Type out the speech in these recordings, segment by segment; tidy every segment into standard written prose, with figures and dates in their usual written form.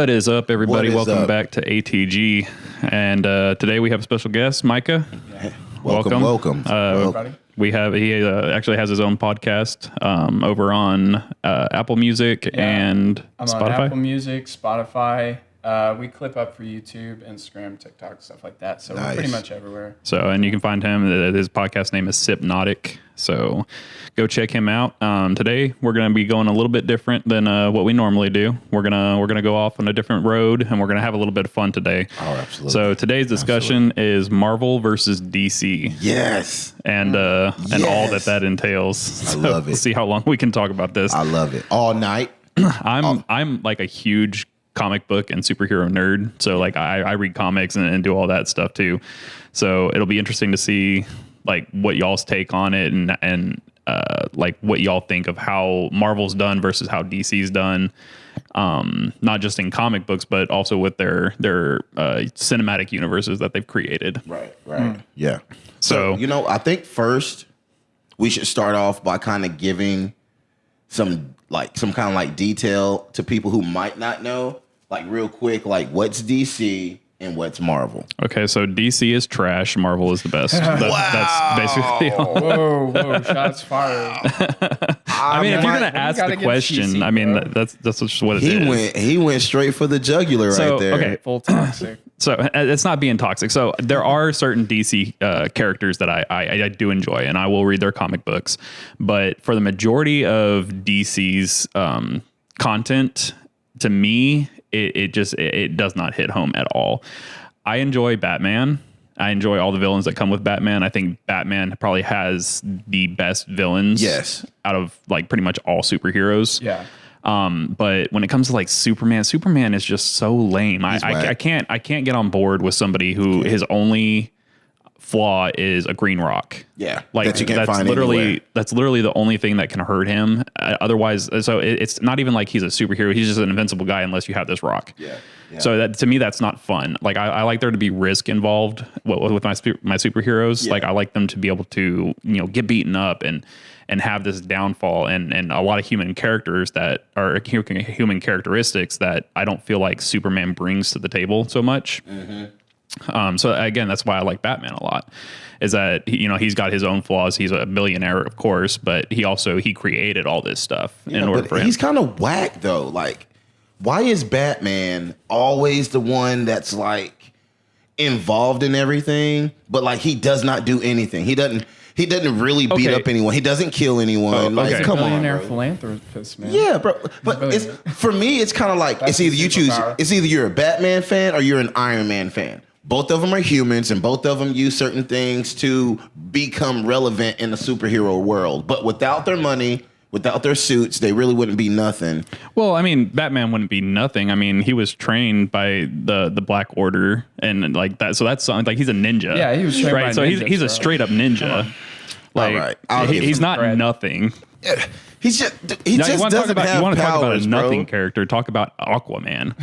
What is up, everybody? Welcome up? back to ATG. And today we have a special guest, Micah. Welcome. Everybody. He actually has his own podcast over on Apple Music and I'm Spotify. on Apple Music, Spotify. We clip up for YouTube, Instagram, TikTok, stuff like that. So we're pretty much everywhere. So, and you can find him. His podcast name is Sipnotic. So go check him out. Today we're going to be going a little bit different than what we normally do. We're gonna go off on a different road, and we're gonna have a little bit of fun today. Oh, absolutely. So today's discussion is Marvel versus DC. Yes. And all that entails. So I love it. We'll see how long we can talk about this. I love it. All night. I'm like a huge comic book and superhero nerd. So like I read comics and do all that stuff too. So it'll be interesting to see like what y'all's take on it and like what y'all think of how Marvel's done versus how DC's done. Not just in comic books, but also with their cinematic universes that they've created. Right. Yeah. So I think first we should start off by kind of giving some kind of detail to people who might not know, like real quick, like what's DC and what's Marvel. Okay, so DC is trash, Marvel is the best. That's basically all. Whoa, shots fired. I mean, if you're going to ask the question, cheesy, I mean, that's just what it is. He went straight for the jugular right there. Okay, Full toxic. so it's not being toxic. So there are certain DC characters that I do enjoy, and I will read their comic books. But for the majority of DC's content, to me, it does not hit home at all. I enjoy Batman. I enjoy all the villains that come with Batman. I think Batman probably has the best villains out of like pretty much all superheroes. Yeah. But when it comes to like Superman is just so lame. I can't get on board with somebody who his only flaw is a green rock. Yeah. Like that you can't find literally anywhere. That's literally the only thing that can hurt him. Otherwise, so it's not even like he's a superhero. He's just an invincible guy unless you have this rock. Yeah. So that to me, that's not fun. Like I like there to be risk involved with my superheroes. Yeah. Like I like them to be able to get beaten up and have this downfall and a lot of human characters that are human characteristics that I don't feel like Superman brings to the table so much. Mm-hmm. So again, that's why I like Batman a lot. Is that he's got his own flaws. He's a billionaire, of course, but he created all this stuff in order for him. He's kind of whack though. Like, why is Batman always the one that's like involved in everything, but like he does not do anything? He doesn't really beat up anyone. He doesn't kill anyone. Okay. Like, come on, Billionaire bro. philanthropist, man. Yeah, bro. But for me, it's kind of like That's it's either you choose. superpower. It's either you're a Batman fan or you're an Iron Man fan. Both of them are humans, and both of them use certain things to become relevant in the superhero world. But without their money, without their suits, they really wouldn't be nothing. Well, I mean, Batman wouldn't be nothing. I mean, he was trained by the Black Order and like that. So that's something like he's a ninja. Yeah, he was trained by So ninjas, he's a bro. straight up ninja. Like All right. I'll give he's him not credit. nothing. He's just You doesn't want to talk about powers, a nothing bro. character? Talk about Aquaman.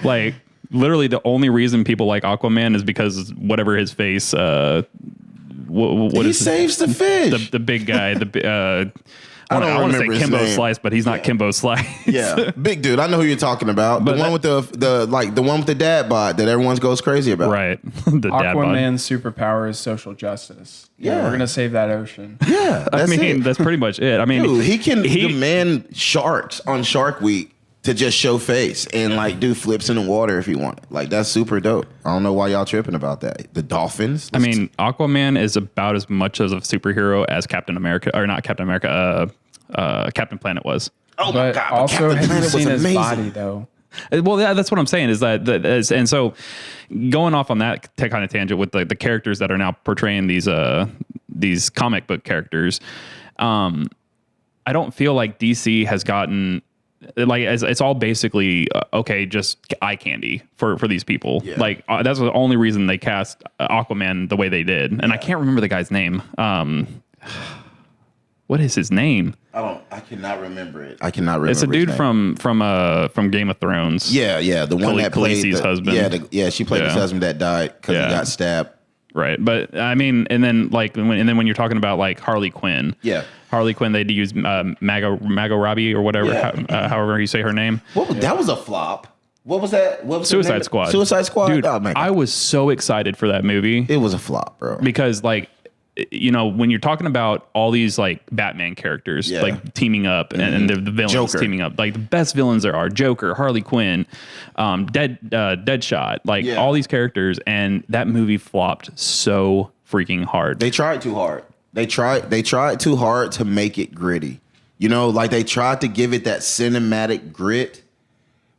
Like literally, the only reason people like Aquaman is because whatever his face. What He is saves the fish. the big guy? I don't want to say remember his Kimbo name. Slice, but he's not Kimbo Slice. Yeah, big dude. I know who you're talking about. But the one with the one with the dad bod that everyone goes crazy about. Right. The dad bod. Aquaman's superpower is social justice. Yeah. We're gonna save that ocean. Yeah, I that's mean, it. that's pretty much it. I mean, Dude, he can demand sharks on Shark Week to just show face and like do flips in the water if he wanted. Like that's super dope. I don't know why y'all tripping about that. The dolphins. I mean, Aquaman is about as much of a superhero as Captain America, or not Captain America, Captain Planet was. oh my But god! also, Captain have you Planet was seen his amazing. body though? Well, yeah, that's what I'm saying is and so going off on that kind of tangent with the characters that are now portraying these comic book characters, I don't feel like DC has gotten like it's all basically just eye candy for these people. Yeah. Like that's the only reason they cast Aquaman the way they did, and I can't remember the guy's name. What is his name? I cannot remember it. I cannot remember. It's a dude his name. from Game of Thrones. Yeah, the one that played Khaleesi's husband. She played his husband that died because he got stabbed. Right, but I mean, and then when you're talking about like Harley Quinn, Harley Quinn, they'd use Margot Robbie or whatever, however you say her name. Well, that was a flop. What was that? What was Suicide Squad. Suicide Squad. Dude, oh, man. I was so excited for that movie. It was a flop, bro. Because like, you know, when you're talking about all these like Batman characters like teaming up and the villains Joker. teaming up, like the best villains there are: Joker, Harley Quinn, Deadshot, like all these characters, and that movie flopped so freaking hard. They tried too hard. They tried too hard to make it gritty. You know, like they tried to give it that cinematic grit,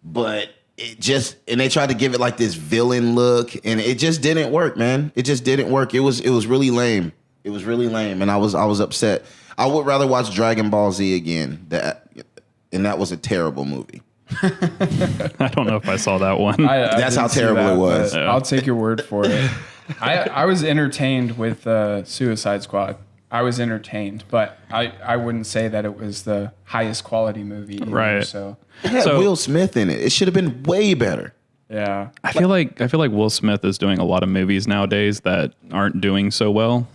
but and they tried to give it like this villain look, and it just didn't work, man. It just didn't work. It was really lame. It was really lame, and I was upset. I would rather watch Dragon Ball Z again. And that was a terrible movie. I don't know if I saw that one. That's how terrible it was. I'll take your word for it. I was entertained with Suicide Squad. I was entertained, but I wouldn't say that it was the highest quality movie either, Right. So It had Will Smith in it. It should have been way better. yeah, I feel like Will Smith is doing a lot of movies nowadays that aren't doing so well.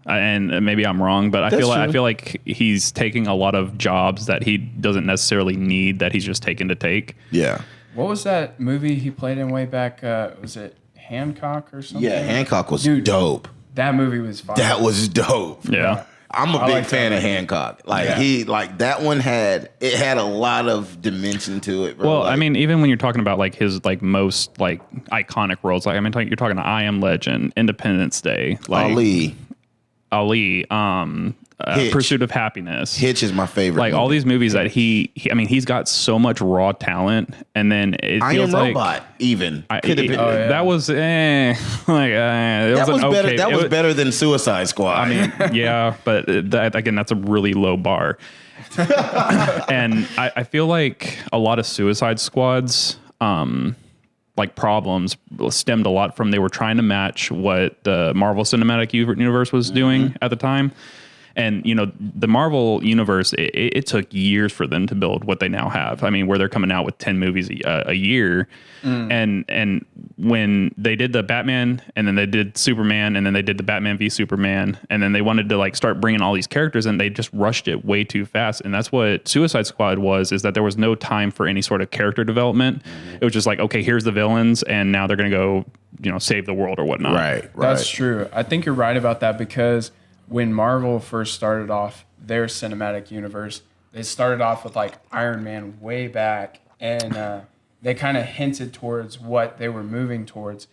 And maybe I'm wrong, but I feel like he's taking a lot of jobs that he doesn't necessarily need, that he's just taken to take. Yeah. what was that movie he played in way back? Was it Hancock or something? Yeah, Hancock was Dude, dope. That movie was fire. That was dope. Yeah. I'm a big like fan that. of Hancock. Like that one had a lot of dimension to it, bro. Well, like, I mean, even when you're talking about like his like most like iconic roles, like I mean, you're talking I Am Legend, Independence Day, like Ali, Pursuit of Happiness. Hitch is my favorite. Like all these movies that I mean, he's got so much raw talent, and then it I feels Am like Robot could have been. that was it That was better. okay. That was better than Suicide Squad. I mean, yeah, but that's a really low bar. And I feel like a lot of Suicide Squads, like problems stemmed a lot from they were trying to match what the Marvel Cinematic Universe was doing at the time. And, you know, the Marvel universe, it took years for them to build what they now have. I mean, where they're coming out with 10 movies a year. And when they did the Batman, and then they did Superman, and then they did the Batman v Superman, and then they wanted to like start bringing all these characters in, they just rushed it way too fast. And that's what Suicide Squad is that there was no time for any sort of character development. It was just like, okay, here's the villains, and now they're going to go, you know, save the world or whatnot. right. That's true. I think you're right about that because when Marvel first started off their cinematic universe, they started off with like Iron Man way back, and they kind of hinted towards what they were moving towards,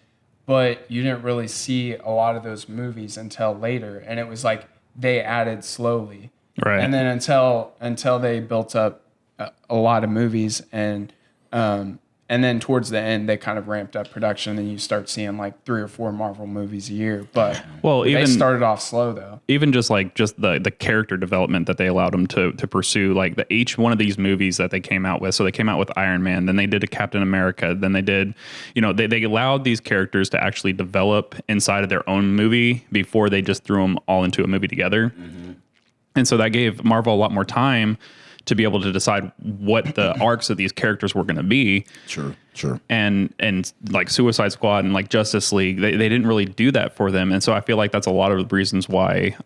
but you didn't really see a lot of those movies until later, and it was like they added slowly, Right. and then until they built up a lot of movies, and then towards the end they kind of ramped up production, and you start seeing like 3 or 4 Marvel movies a year. But they started off slow though. Even just the character development that they allowed them to pursue, like each one of these movies that they came out with. So they came out with Iron Man, then they did a Captain America, then they did, you know, they allowed these characters to actually develop inside of their own movie before they just threw them all into a movie together. And so that gave Marvel a lot more time to be able to decide what the arcs of these characters were going to be. Sure. And like Suicide Squad and like Justice League, they didn't really do that for them. And so I feel like that's a lot of the reasons why,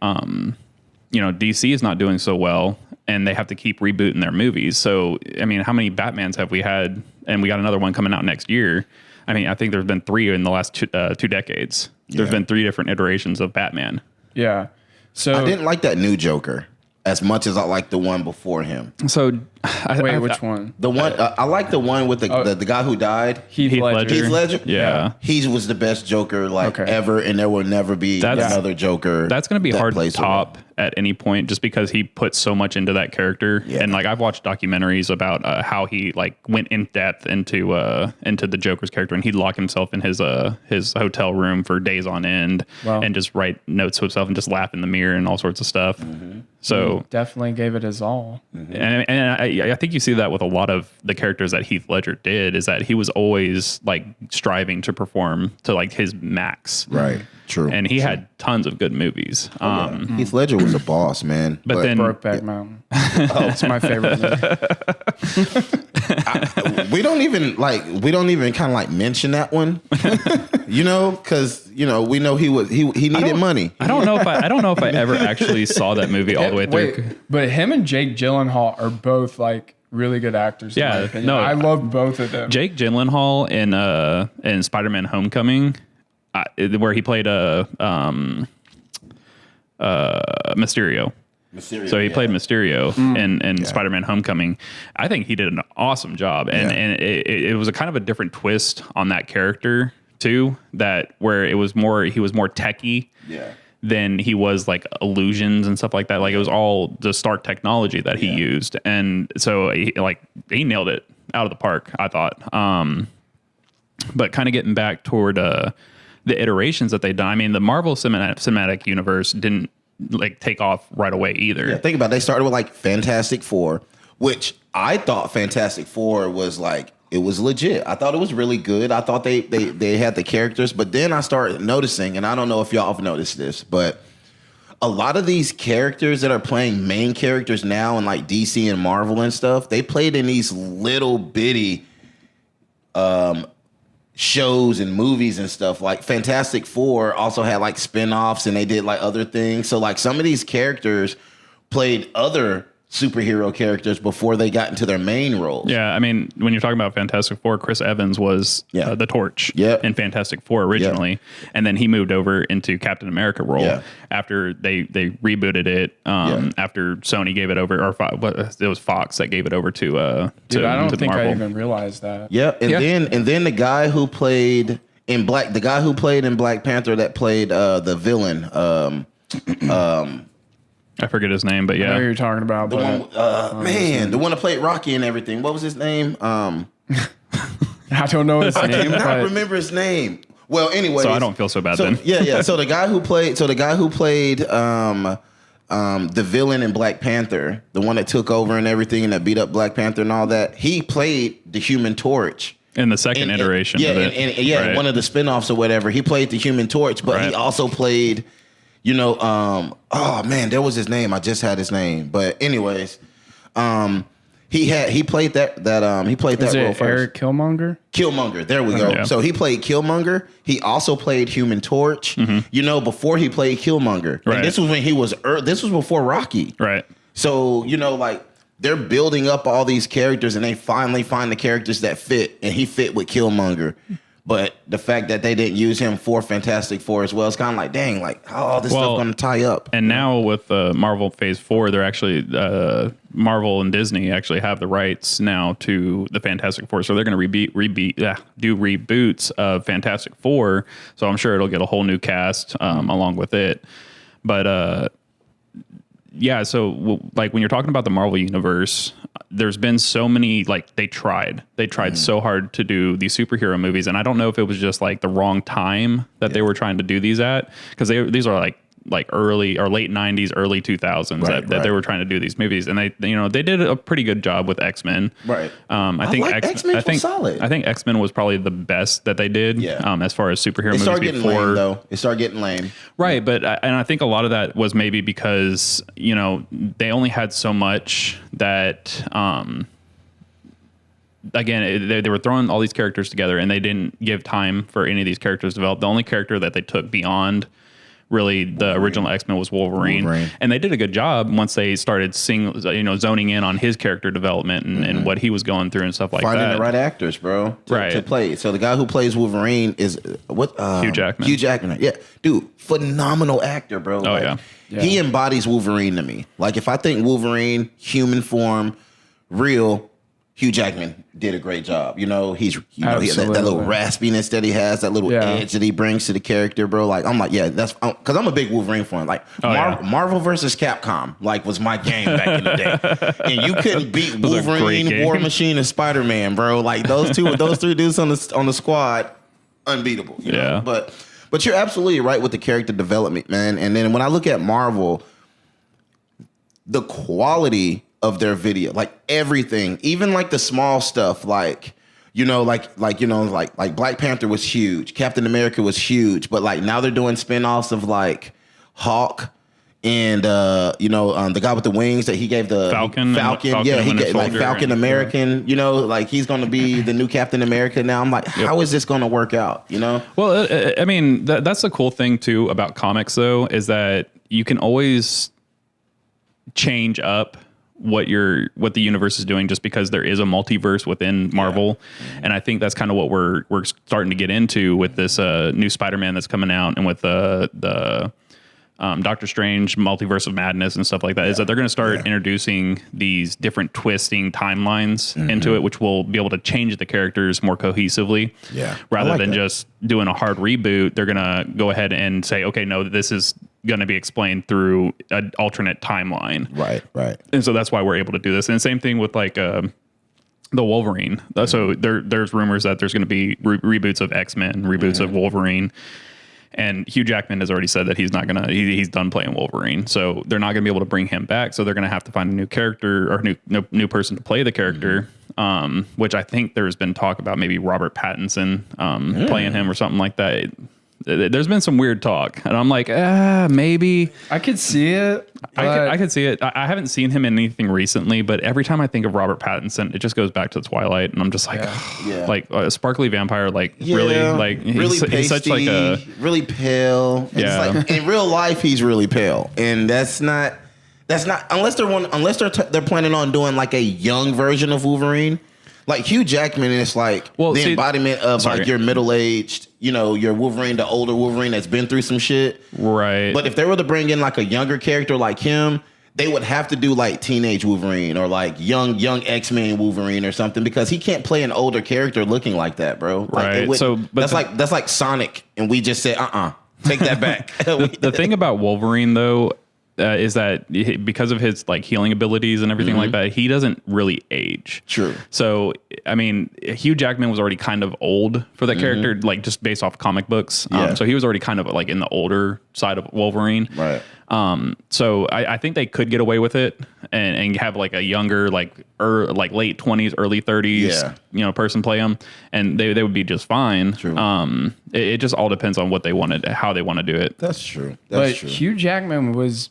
you know, DC is not doing so well, and they have to keep rebooting their movies. So, I mean, how many Batmans have we had? And we got another one coming out next year. I mean, I think there's been 3 in the last 2 decades. There's been 3 different iterations of Batman. Yeah. So I didn't like that new Joker as much as I liked the one before him. So, which one? The one I like the one with the guy who died. Heath Ledger. Heath Ledger. Yeah. He was the best Joker ever, and there will never be another Joker. That's going to be hard to plays top at any point, just because he put so much into that character. Yeah. And like I've watched documentaries about how he like went in depth into the Joker's character, and he'd lock himself in his hotel room for days on end and just write notes to himself and just laugh in the mirror and all sorts of stuff. So he definitely gave it his all. and I think you see that with a lot of the characters that Heath Ledger did, is that he was always like striving to perform to like his max. Right. True. And he had tons of good movies. Heath Ledger was a boss, man. But then Brokeback Mountain. It's my favorite movie. we don't even kind of like mention that one, you know, because you know we know he needed money. I don't know if I ever actually saw that movie all the way through. But him and Jake Gyllenhaal are both like really good actors. Yeah, in my opinion. no, I love both of them. Jake Gyllenhaal in Spider-Man: Homecoming, where he played Mysterio. So he played Mysterio in Spider-Man: Homecoming. I think he did an awesome job, and it was a kind of a different twist on that character too. That where he was more techie. Yeah. Than he was like illusions and stuff like that. Like it was all the Stark technology that he used. And so he nailed it out of the park, I thought. But kind of getting back toward the iterations that they've done. I mean, the Marvel cinematic universe didn't like take off right away either. Yeah, think about it. They started with like Fantastic Four, which I thought Fantastic Four was like, it was legit. I thought it was really good. I thought they had the characters, but then I started noticing, and I don't know if y'all have noticed this, but a lot of these characters that are playing main characters now in like DC and Marvel and stuff, they played in these little bitty shows and movies and stuff. Like Fantastic Four also had like spin-offs and they did like other things. So like some of these characters played other superhero characters before they got into their main roles. Yeah, I mean, when you're talking about Fantastic Four, Chris Evans was the Torch in Fantastic Four originally, and then he moved over into Captain America role after they rebooted it. After Sony gave it over, or it was Fox that gave it over to. Dude, I don't think Marvel. I even realized that. Yeah, and then the guy who played in Black Panther that played the villain. I forget his name, but I know who you're talking about. The one, the one that played Rocky and everything. What was his name? I don't know his name. I cannot remember his name. Well, anyway, so I don't feel so bad then. Yeah. So the guy who played the villain in Black Panther, the one that took over and everything and that beat up Black Panther and all that, he played the Human Torch. In the second iteration of it. One of the spinoffs or whatever. He played the Human Torch, but he also played, there was his name. I just had his name. But anyways, he played that role first. Eric Killmonger? Killmonger. There we go. Yeah. So he played Killmonger. He also played Human Torch. Before he played Killmonger. Right. And this was when this was before Rocky. Right. So, they're building up all these characters and they finally find the characters that fit, and he fit with Killmonger. But the fact that they didn't use him for Fantastic Four as well, it's kind of like, dang, like how all this stuff going to tie up. And now with Marvel Phase 4, they're actually Marvel and Disney actually have the rights now to the Fantastic Four, so they're going to do reboots of Fantastic Four. So I'm sure it'll get a whole new cast along with it. But so like when you're talking about the Marvel universe, there's been so many, like they tried so hard to do these superhero movies, and I don't know if it was just like the wrong time that they were trying to do these at, because these are like early or late 90s, early 2000s that they were trying to do these movies, and they did a pretty good job with X-Men. Right. I think X-Men was solid. I think X-Men was probably the best that they did. As far as superhero movies started getting lame, though. It started getting lame. Right, but I think a lot of that was maybe because they only had so much that. Again, they were throwing all these characters together, and they didn't give time for any of these characters to develop. The only character that they took beyond really the original X-Men was Wolverine. And they did a good job once they started zoning in on his character development and what he was going through and stuff like Finding that. the right actors, bro, to play. So the guy who plays Wolverine is Hugh Jackman. Hugh Jackman, yeah, dude, phenomenal actor, bro. He embodies Wolverine to me. Like if I think Wolverine, human form, real. Hugh Jackman did a great job. He has that little raspiness that he has, that little edge that he brings to the character, bro. Like, I'm like, that's because I'm a big Wolverine fan. Like, Marvel versus Capcom, like, was my game back in the day. And you couldn't beat Wolverine, War Machine, and Spider-Man, bro. Like, those three dudes on the squad, unbeatable. You know? But you're absolutely right with the character development, man. And then when I look at Marvel, the quality of their video, like everything, even like the small stuff, like Black Panther was huge, Captain America was huge, but like now they're doing spinoffs of like Hawk and the guy with the wings that he gave the Falcon, he gave like Falcon American, like he's gonna be the new Captain America now. I'm like, how is this gonna work out? Well, I mean, that's the cool thing too about comics, though, is that you can always change up what the universe is doing, just because there is a multiverse within Marvel. And I think that's kind of what we're starting to get into with this new Spider-Man that's coming out, and with the Doctor Strange Multiverse of Madness and stuff like that, is that they're going to start introducing these different twisting timelines into it, which will be able to change the characters more cohesively. Yeah. Rather than just doing a hard reboot, they're going to go ahead and say, okay, no, this is going to be explained through an alternate timeline. Right. And so that's why we're able to do this. And same thing with like the Wolverine. So there's rumors that there's going to be reboots of X-Men, reboots of Wolverine. And Hugh Jackman has already said that he's not gonna. He's done playing Wolverine, so they're not gonna be able to bring him back. So they're gonna have to find a new character or new person to play the character. Which I think there's been talk about maybe Robert Pattinson playing him or something like that. There's been some weird talk, and I'm like, maybe I could see it. I could see it. I haven't seen him in anything recently, but every time I think of Robert Pattinson, it just goes back to Twilight, and I'm just like, like a sparkly vampire, like really, like really pasty, he's such like a really pale. It's like, in real life, he's really pale, and that's not unless they're planning on doing like a young version of Wolverine. Like Hugh Jackman is like embodiment of like your middle-aged, your Wolverine, the older Wolverine that's been through some shit. Right. But if they were to bring in like a younger character like him, they would have to do like teenage Wolverine or like young X-Men Wolverine or something, because he can't play an older character looking like that, bro. Like, right. That's like Sonic, and we just said, take that back. The thing about Wolverine though, is that because of his like healing abilities and everything like that, he doesn't really age. True. So, I mean, Hugh Jackman was already kind of old for that character, like just based off comic books. So he was already kind of like in the older side of Wolverine. Right. So I think they could get away with it and have like a younger, like late 20s, early 30s, person play him, and they would be just fine. True. It just all depends on what they wanted, how they want to do it. That's true. But Hugh Jackman was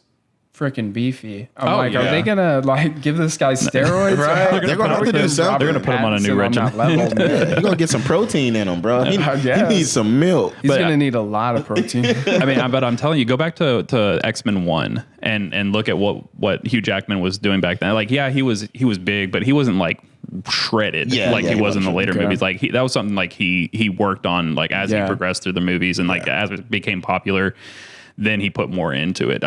freaking beefy. Are they gonna like give this guy steroids? Right. They're gonna have to do something. They're gonna put him on a new regimen. You're gonna get some protein in him, bro. He needs some milk. He's gonna need a lot of protein. I mean, but I'm telling you, go back to X-Men 1 and look at what Hugh Jackman was doing back then. Like, he was big, but he wasn't like shredded he was in the later movies. Like that was something like he worked on like as he progressed through the movies, and like as it became popular, then he put more into it.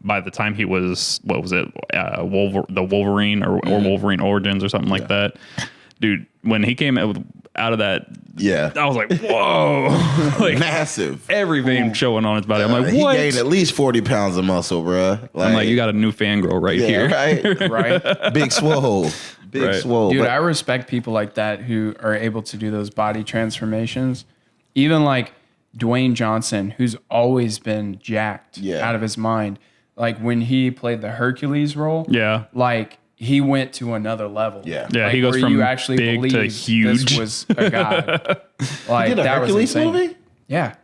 By the time he was, what was it, the Wolverine or Wolverine Origins or something like that, dude, when he came out of that, I was like, whoa, like massive, every vein showing on his body. I'm like, what? He gained at least 40 pounds of muscle, bro. Like, I'm like, you got a new fangirl right here, right? Big swole. Swole. Dude, I respect people like that who are able to do those body transformations. Even like Dwayne Johnson, who's always been jacked out of his mind. Like when he played the Hercules role, like he went to another level. Yeah, like, he goes where from you actually big to huge. This was a guy. Like you did a that Hercules was insane. movie? Yeah,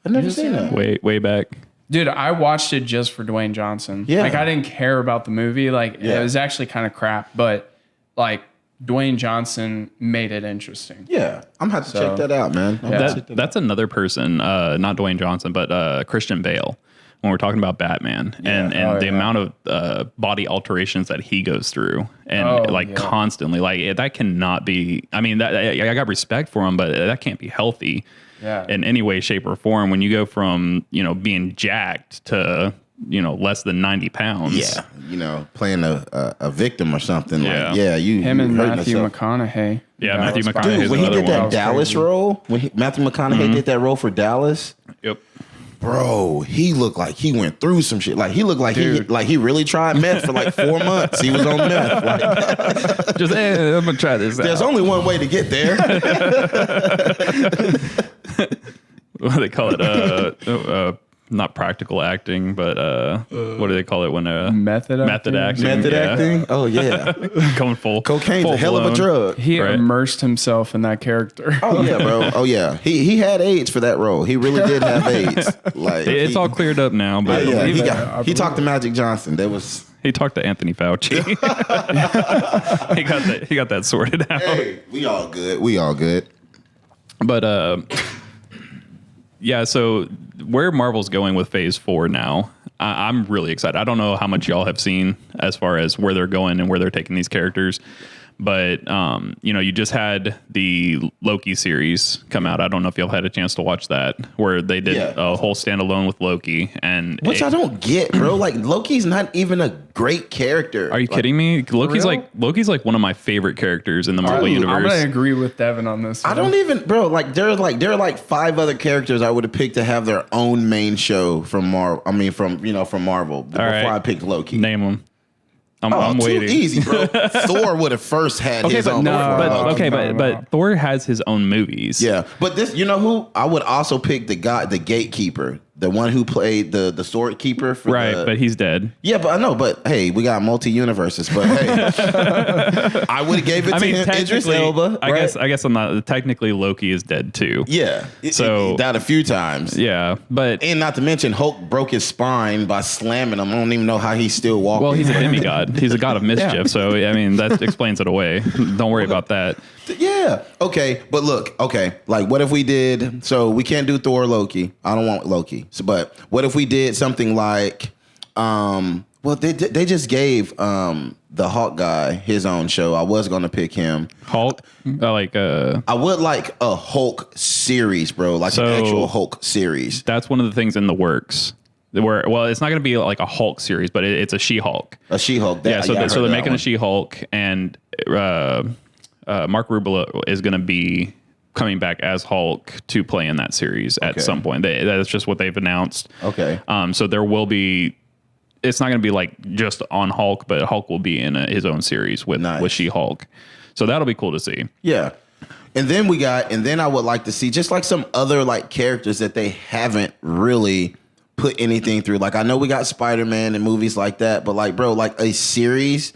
I've never seen that. Way back. Dude, I watched it just for Dwayne Johnson. Yeah, like I didn't care about the movie. Like it was actually kind of crap, but like Dwayne Johnson made it interesting. Yeah, I'm gonna have to check that out, man. That's another person, not Dwayne Johnson, but Christian Bale. When we're talking about Batman and the amount of body alterations that he goes through and constantly, like that cannot be. I mean, that I got respect for him, but that can't be healthy in any way, shape, or form. When you go from being jacked to less than 90 pounds. Yeah, playing a victim or something. Yeah. Like, him and Matthew McConaughey. Yeah, Matthew McConaughey. Dude, when he did that Dallas role, Matthew McConaughey did that role for Dallas. Yep. Bro, he looked like he went through some shit. Like he looked like he really tried meth for like 4 months. He was on meth. Like, just I'm gonna try this. There's only one way to get there. What do they call it? Not practical acting, but what do they call it when method acting? Method acting? Oh yeah, going full. Cocaine's a hell of a drug. He immersed himself in that character. Oh yeah, bro. Oh yeah, he had AIDS for that role. He really did have AIDS. Like it's all cleared up now, but he talked to Magic Johnson. He talked to Anthony Fauci. he got that sorted out. Hey, we all good. But yeah, so where Marvel's going with Phase 4 now, I'm really excited. I don't know how much y'all have seen as far as where they're going and where they're taking these characters. But, you just had the Loki series come out. I don't know if y'all had a chance to watch that, where they did a whole standalone with Loki. Which I don't get, bro. Like, Loki's not even a great character. Are you kidding me? Loki's like one of my favorite characters in the Marvel universe. I'm going to agree with Devin on this one. I don't even, bro, there are like 5 other characters I would have picked to have their own main show from Marvel. From Marvel before I picked Loki. Name them. I'm waiting. Too easy, bro. Thor would have first had his own. But Thor has his own movies. Yeah, but this, you know who? I would also pick the gatekeeper, the one who played the sword keeper. But he's dead. Yeah, but I know. But hey, we got multi-universes. But hey, I would have gave it to him. Idris Elba. I guess I'm not. Technically, Loki is dead too. Yeah, so he died a few times. Yeah, and not to mention Hulk broke his spine by slamming him. I don't even know how he's still walking. Well, he's a demigod. He's a god of mischief. So I mean, that explains it away. Don't worry about that. Yeah. Okay. But look. Okay. Like, what if we did? So we can't do Thor, Loki. I don't want Loki. So, but what if we did something like, well, they just gave the Hulk guy his own show. I was gonna pick him. Hulk. I would like a Hulk series, bro. Like an actual Hulk series. That's one of the things in the works. It's not going to be like a Hulk series, but it's a She-Hulk. A She-Hulk. So they're making a She-Hulk, and Mark Ruffalo is going to be coming back as Hulk to play in that series at some point. That's just what they've announced. Okay. So there will be. It's not going to be like just on Hulk, but Hulk will be in his own series with She-Hulk. So that'll be cool to see. Yeah. And then I would like to see just like some other like characters that they haven't really put anything through. Like, I know we got Spider-Man and movies like that, but like, bro, like a series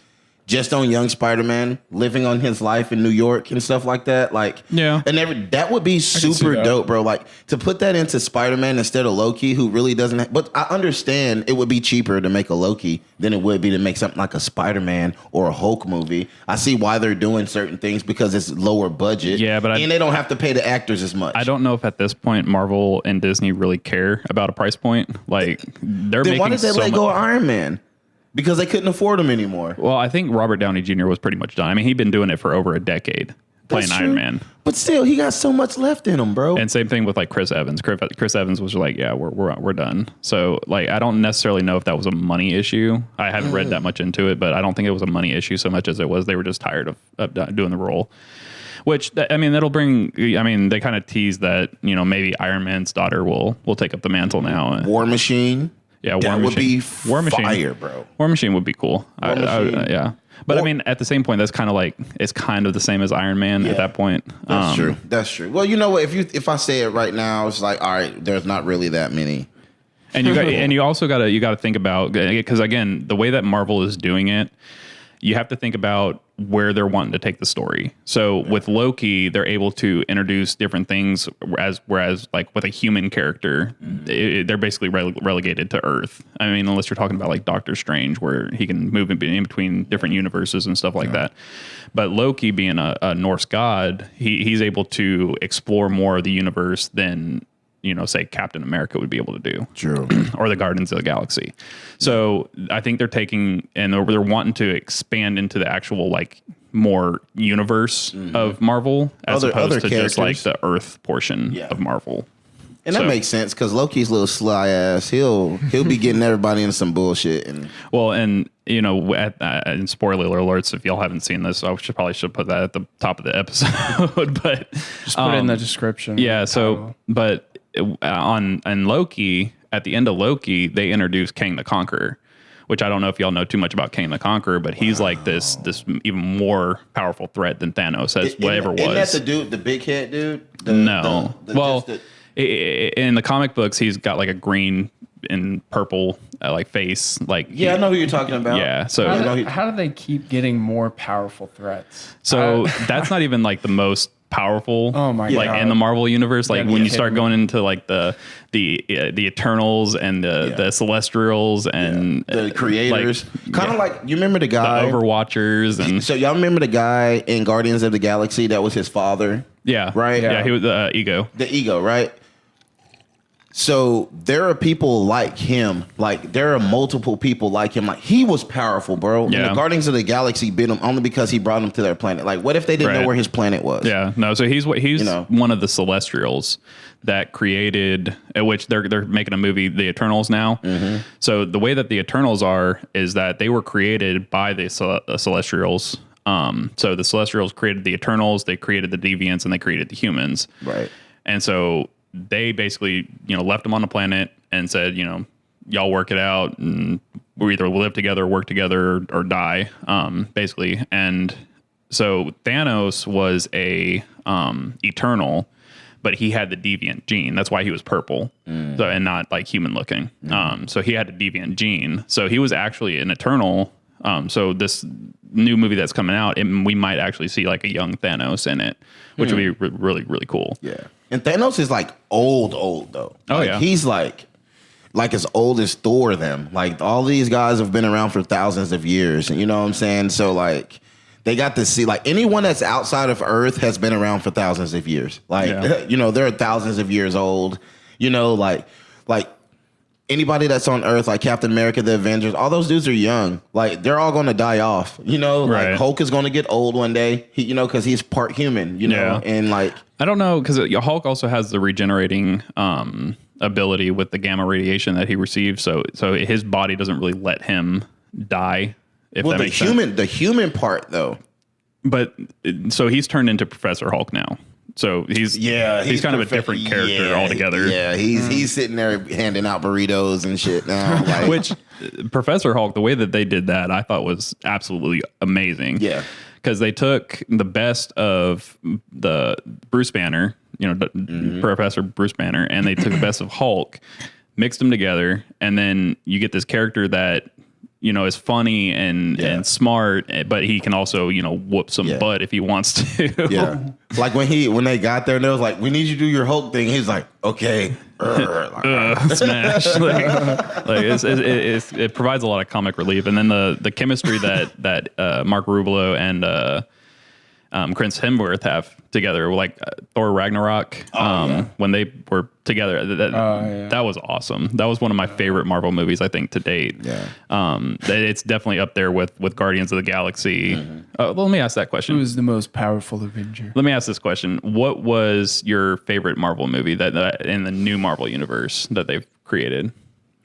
just on young Spider-Man living on his life in New York and stuff like that. Like, yeah. And that would be super dope, bro. Like, to put that into Spider-Man instead of Loki, who really doesn't but I understand it would be cheaper to make a Loki than it would be to make something like a Spider-Man or a Hulk movie. I see why they're doing certain things because it's lower budget. Yeah, and they don't have to pay the actors as much. I don't know if at this point Marvel and Disney really care about a price point. Like, they're making why did they let go of Iron Man? Because they couldn't afford him anymore. Well, I think Robert Downey Jr. was pretty much done. I mean, he'd been doing it for over a decade, playing Iron Man. But still, he got so much left in him, bro. And same thing with like Chris Evans. Chris Evans was like, yeah, we're done. So like, I don't necessarily know if that was a money issue. I haven't read that much into it, but I don't think it was a money issue so much as it was they were just tired of doing the role. Which, I mean, that'll bring. I mean, they kind of tease that maybe Iron Man's daughter will take up the mantle now. War Machine. Yeah, War Machine. War Machine. Fire, bro. War Machine would be cool. Yeah. But I mean, at the same point, that's kind of like, it's kind of the same as Iron Man at that point. That's true. That's true. Well, you know what? If I say it right now, it's like, all right, there's not really that many. And you also got to think about, because again, the way that Marvel is doing it, you have to think about where they're wanting to take the story. So with Loki, they're able to introduce different things, whereas like with a human character, they're basically relegated to Earth. I mean, unless you're talking about like Doctor Strange, where he can move in between different universes and stuff like that. But Loki, being a Norse god, he's able to explore more of the universe than say Captain America would be able to do. True. Or the Guardians of the Galaxy. So I think they're taking and they're wanting to expand into the actual like more universe of Marvel as opposed to just like the Earth portion of Marvel. And that makes sense because Loki's little sly ass, he'll be getting everybody into some bullshit. And and spoiler alerts, if y'all haven't seen this, I probably should put that at the top of the episode. But just put it in the description. Yeah. So, but on Loki, at the end of Loki, they introduced Kang the Conqueror, which I don't know if y'all know too much about Kang the Conqueror, but he's like this even more powerful threat than Thanos ever was. Isn't that the dude, the big head dude? In the comic books, he's got like a green and purple like face. Like I know who you're talking about. Yeah. So how do they keep getting more powerful threats? So that's not even like the most powerful. Oh my god! Like in the Marvel universe, like when you start going into like the Eternals and the Celestials and the creators, kind of like you remember the guy, the Overwatchers, and so y'all remember the guy in Guardians of the Galaxy that was his father. Yeah. Right. Yeah. He was the Ego. The Ego. Right. So there are people like him. Like there are multiple people like him. Like he was powerful, bro. Yeah. And the Guardians of the Galaxy beat him only because he brought them to their planet. Like what if they didn't know where his planet was? Yeah, no. So he's one of the Celestials that created, which they're making a movie, the Eternals now. Mm-hmm. So the way that the Eternals are is that they were created by the Celestials. So the Celestials created the Eternals, they created the Deviants, and they created the humans. Right. And so they basically, left them on the planet and said, y'all work it out, and we either live together, work together, or die, basically. And so Thanos was a Eternal, but he had the deviant gene. That's why he was purple, and not like human looking. So he had a deviant gene. So he was actually an Eternal. So this new movie that's coming out, we might actually see like a young Thanos in it, which would be really, really cool. Yeah. And Thanos is like old though. Oh, like, yeah. He's like as old as Thor them. Like all these guys have been around for thousands of years. You know what I'm saying? So like they got to see like anyone that's outside of Earth has been around for thousands of years. Like, they're thousands of years old, like anybody that's on Earth, like Captain America, the Avengers, all those dudes are young. Like they're all going to die off, like Hulk is going to get old one day, cause he's part human, and like, I don't know, because Hulk also has the regenerating ability with the gamma radiation that he receives. So his body doesn't really let him die. If that makes sense. The human part though. But so he's turned into Professor Hulk now. So he's kind of a different character altogether. Yeah, he's sitting there handing out burritos and shit now. Like. Which Professor Hulk, the way that they did that, I thought was absolutely amazing. Yeah. Because they took the best of the Bruce Banner, Professor Bruce Banner, and they took the best of Hulk, mixed them together, and then you get this character that is funny and smart, but he can also whoop some butt if he wants to. Yeah, like when they got there and they was like, "We need you to do your Hulk thing." He's like, "Okay." Smash. It provides a lot of comic relief, and then the chemistry that Mark Ruffalo and Chris Hemsworth have together, like Thor Ragnarok, when they were together, that was awesome. That was one of my favorite Marvel movies, I think, to date. Yeah. It's definitely up there with Guardians of the Galaxy. Well, let me ask that question. Who is the most powerful Avenger? Let me ask this question. What was your favorite Marvel movie that in the new Marvel universe that they've created?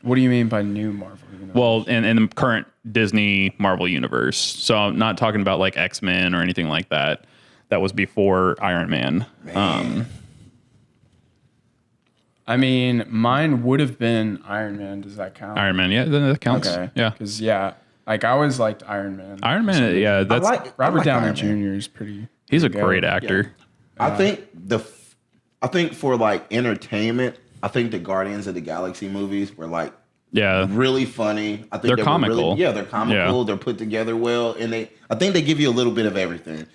What do you mean by new Marvel universe? Well, in the current Disney Marvel universe. So I'm not talking about like X-Men or anything like that. That was before Iron Man. I mean, mine would have been Iron Man. Does that count? Iron Man, yeah, that counts. Okay. Yeah. Because, like I always liked Iron Man. Iron Man, yeah. That's Robert Downey Jr. is pretty. He's a great actor. Yeah. I think for like entertainment, I think the Guardians of the Galaxy movies were like really funny. I think they're comical. They're comical. Yeah. They're put together well, and I think they give you a little bit of everything,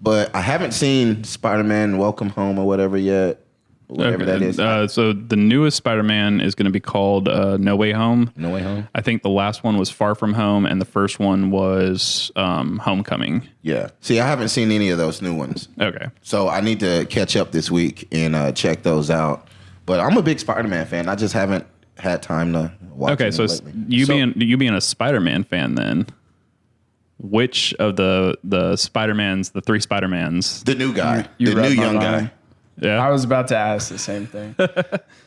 But I haven't seen Spider-Man Welcome Home or whatever yet. Whatever that is. So the newest Spider-Man is going to be called No Way Home. No Way Home. I think the last one was Far From Home, and the first one was Homecoming. Yeah. See, I haven't seen any of those new ones. Okay. So I need to catch up this week and check those out. But I'm a big Spider-Man fan. I just haven't had time to watch. Okay, so you being a Spider-Man fan, then which of the Spider-Mans, the three Spider-Mans, the new guy, the new young guy? Yeah, I was about to ask the same thing.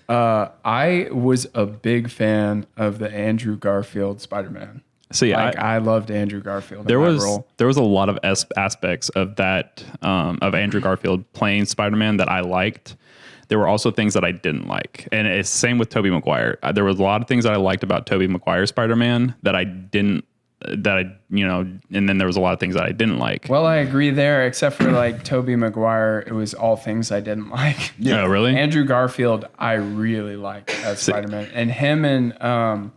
I was a big fan of the Andrew Garfield Spider-Man. See, I loved Andrew Garfield. There was a lot of aspects of that of Andrew Garfield playing Spider-Man that I liked. There were also things that I didn't like, and it's same with Tobey Maguire. There was a lot of things that I liked about Tobey Maguire's Spider-Man that I didn't. And then there was a lot of things that I didn't like. Well, I agree there, except for like Tobey Maguire, it was all things I didn't like. Yeah, really? Andrew Garfield, I really liked as Spider-Man. And him and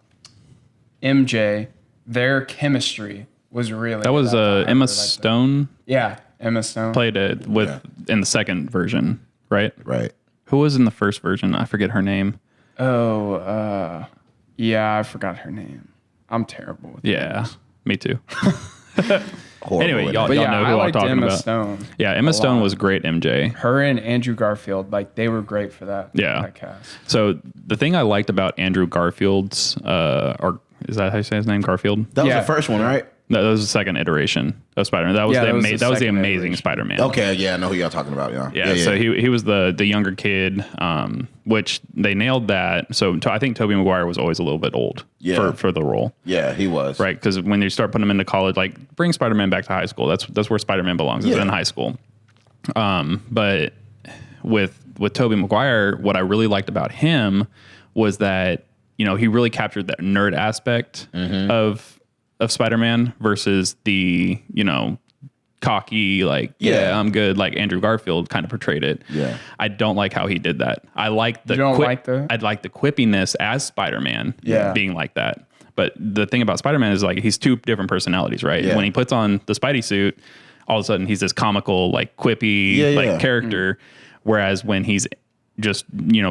MJ, their chemistry was really that was Emma Stone. Yeah, Emma Stone played it in the second version, right? Right. Who was in the first version? I forget her name. Oh, yeah, I forgot her name. I'm terrible with names. Me too. horrible. Anyway, in y'all, it. But y'all yeah, know I who I'm liked talking Emma about. Stone. Yeah, Emma a Stone lot. was great. MJ. Her and Andrew Garfield, like they were great for that. Yeah. That cast. So the thing I liked about Andrew Garfield's, or is that how you say his name, Garfield? That was Yeah. the first one, right? No, that was the second iteration of Spider-Man. That was Yeah, the that was the that was the second amazing iteration. Spider-Man. Okay, yeah, I know who y'all talking about. Yeah, Yeah, so he was the younger kid, which they nailed that. So I think Tobey Maguire was always a little bit old for the role, yeah, he was right? Because when you start putting him into college, like bring Spider-Man back to high school. That's where Spider-Man belongs, is in high school. But with Tobey Maguire, what I really liked about him was that he really captured that nerd aspect of Spider-Man versus the cocky, like, I'm good, like Andrew Garfield kind of portrayed it. Yeah. I don't like how he did that. I like the I'd like the quippiness as Spider-Man being like that. But the thing about Spider-Man is like he's two different personalities, right? Yeah. When he puts on the Spidey suit, all of a sudden he's this comical, like quippy character. Whereas when he's just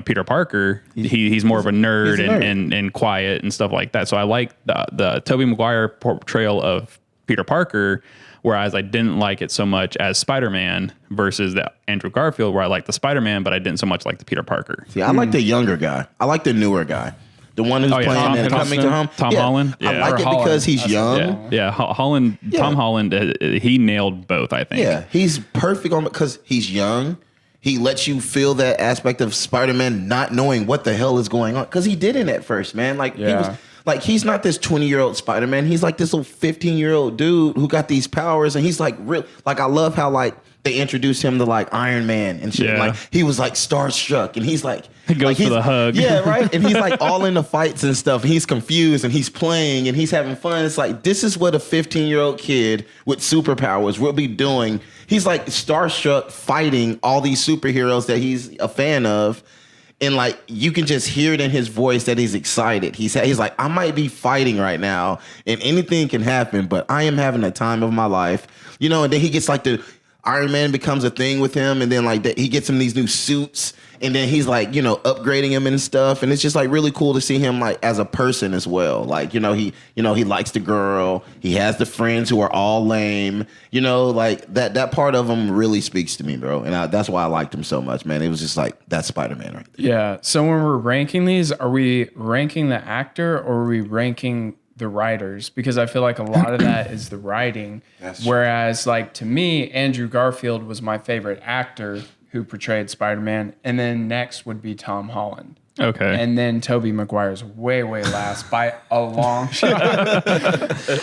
Peter Parker, he's more of a nerd, and quiet and stuff like that. So I like the Tobey Maguire portrayal of Peter Parker, whereas I didn't like it so much as Spider-Man versus the Andrew Garfield, where I like the Spider-Man, but I didn't so much like the Peter Parker. See, I like the younger guy. I like the newer guy. The one who's playing and coming to him. Tom Holland. I like it because he's young. Holland. Yeah. Tom Holland, he nailed both, I think. Yeah, he's perfect on because he's young. He lets you feel that aspect of Spider-Man not knowing what the hell is going on. Because he didn't at first, man. Like, he was like, he's not this 20-year-old Spider-Man. He's like this little 15-year-old dude who got these powers. And he's like, real. Like, I love how, like, they introduced him to, like, Iron Man and shit. Yeah. Like, he was, like, starstruck. And he's like, he goes for the hug. Yeah, right. And he's like all in the fights and stuff. He's confused and he's playing and he's having fun. It's like, this is what a 15-year-old kid with superpowers will be doing. He's like starstruck fighting all these superheroes that he's a fan of. And like, you can just hear it in his voice that he's excited. He's like, I might be fighting right now and anything can happen, but I am having a time of my life. And then he gets like Iron Man becomes a thing with him. And then like he gets him these new suits. And then he's like, upgrading him and stuff. And it's just like really cool to see him like as a person as well. Like, he likes the girl. He has the friends who are all lame. Like that part of him really speaks to me, bro. And that's why I liked him so much, man. It was just like, that's Spider-Man right there. Yeah. So when we're ranking these, are we ranking the actor or are we ranking the writers? Because I feel like a lot of that is the writing. Whereas like to me, Andrew Garfield was my favorite actor who portrayed Spider-Man, and then next would be Tom Holland. Okay. And then Tobey Maguire's way last by a long shot.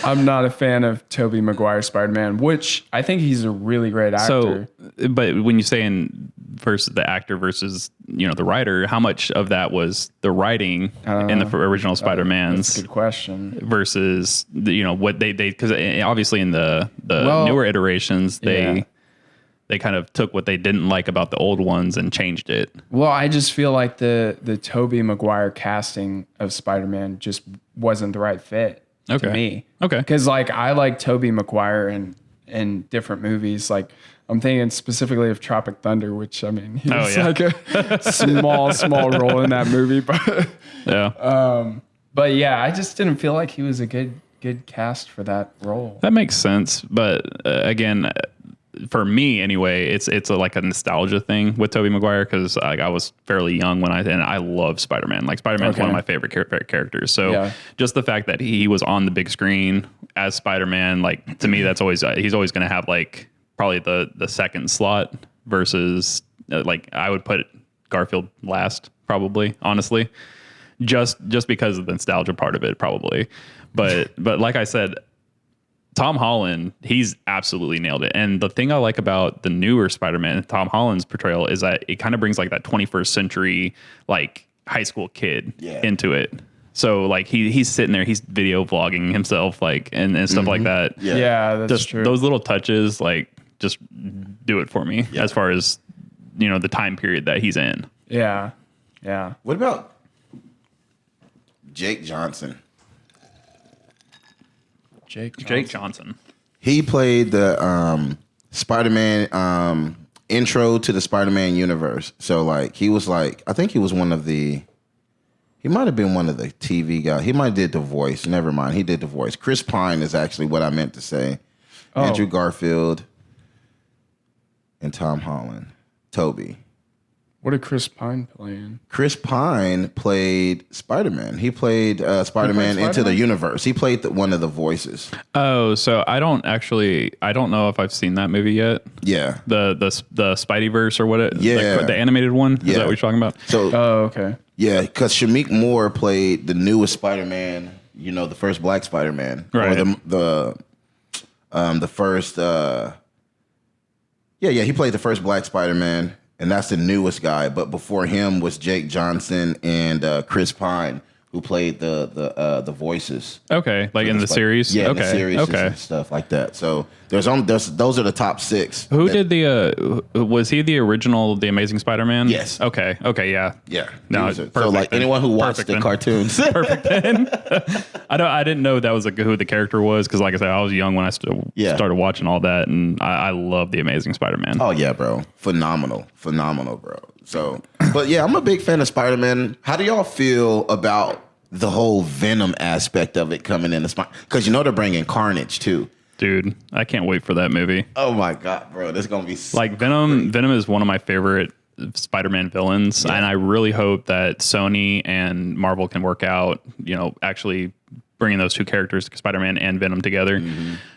I'm not a fan of Tobey Maguire Spider-Man, which I think he's a really great actor. So, but when you say versus the actor versus the writer, how much of that was the writing in the original Spider-Man's? That's a good question. Versus what they because obviously in the newer iterations they kind of took what they didn't like about the old ones and changed it. Well, I just feel like the Tobey Maguire casting of Spider-Man just wasn't the right fit to me. Okay. Because like I like Tobey Maguire in different movies. Like I'm thinking specifically of Tropic Thunder, which I mean he was like a small role in that movie, but but yeah, I just didn't feel like he was a good cast for that role. That makes sense, but again. For me, anyway, it's like a nostalgia thing with Tobey Maguire because like I was fairly young when I love Spider-Man. Like Spider-Man is one of my favorite characters. So just the fact that he was on the big screen as Spider-Man, like to me, that's always he's always going to have like probably the second slot versus like I would put Garfield last probably, honestly, just because of the nostalgia part of it probably. But like I said. Tom Holland, he's absolutely nailed it. And the thing I like about the newer Spider-Man, Tom Holland's portrayal, is that it kind of brings like that 21st century, like high school kid into it. So like he's sitting there, he's video vlogging himself, like and stuff like that. Yeah, that's just true. Those little touches, like just do it for me as far as the time period that he's in. Yeah. What about Jake Johnson? Jake Johnson. He played the Spider-Man intro to the Spider-Man universe. So like he was like, I think he was one of the. He might have been one of the TV guys. He might have did the voice. Never mind. He did the voice. Chris Pine is actually what I meant to say. Andrew Garfield, and Tom Holland. Toby. What did Chris Pine play in? Chris Pine played Spider-Man. He played Spider-Man Into the Universe. He played one of the voices. Oh, so I don't know if I've seen that movie yet. Yeah. The Spideyverse or what it Yeah. the animated one? Is Yeah. that what you're talking about? So Okay. yeah, because Shameik Moore played the newest Spider-Man, the first Black Spider-Man. Right. Or the first he played the first Black Spider-Man. And that's the newest guy. But before him was Jake Johnson and Chris Pine, who played the voices. Okay, like in the series? Yeah, okay. in the series okay. and stuff like that. So those are the top 6. Who did was he the original The Amazing Spider-Man? Yes. Okay, yeah. Yeah. No, So perfect like then. anyone who watched Perfect the then. cartoons. Perfect then. I didn't know that was who the character was because, like I said, I was young when I started watching all that, and I love The Amazing Spider-Man. Oh yeah, bro. Phenomenal, bro. So, but yeah, I'm a big fan of Spider-Man. How do y'all feel about the whole Venom aspect of it coming in the spine? Because they're bringing Carnage too. Dude, I can't wait for that movie. Oh my god, bro, this is gonna be like Venom. Venom is one of my favorite Spider-Man villains, and I really hope that Sony and Marvel can work out, actually bringing those two characters, Spider-Man and Venom, together.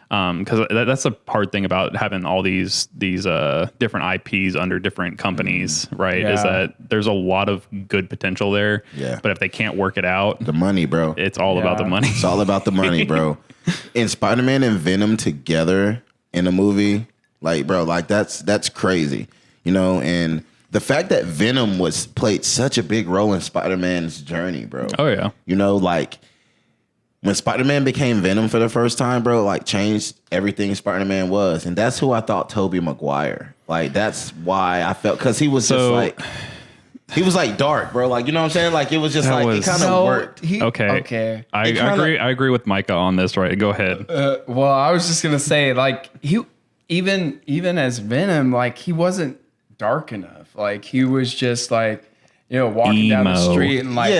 Because that's a hard thing about having all these different IPs under different companies, right? Yeah. Is that there's a lot of good potential there. Yeah. But if they can't work it out, the money, bro. it's all about the money. It's all about the money, bro. And Spider-Man and Venom together in a movie, like, bro, like that's crazy, and the fact that Venom played such a big role in Spider-Man's journey, bro. Oh yeah. Like when Spider-Man became Venom for the first time, bro, like changed everything Spider-Man was. And that's who I thought Tobey Maguire. Like that's why I felt, because he was he was like dark, bro. Like, you know what I'm saying? Like it was just it kind of worked. Okay. I agree with Micah on this, right? Go ahead. Well, I was just gonna say, like, he even as Venom, like he wasn't dark enough. Like he was just like, walking down the Emo. street and like,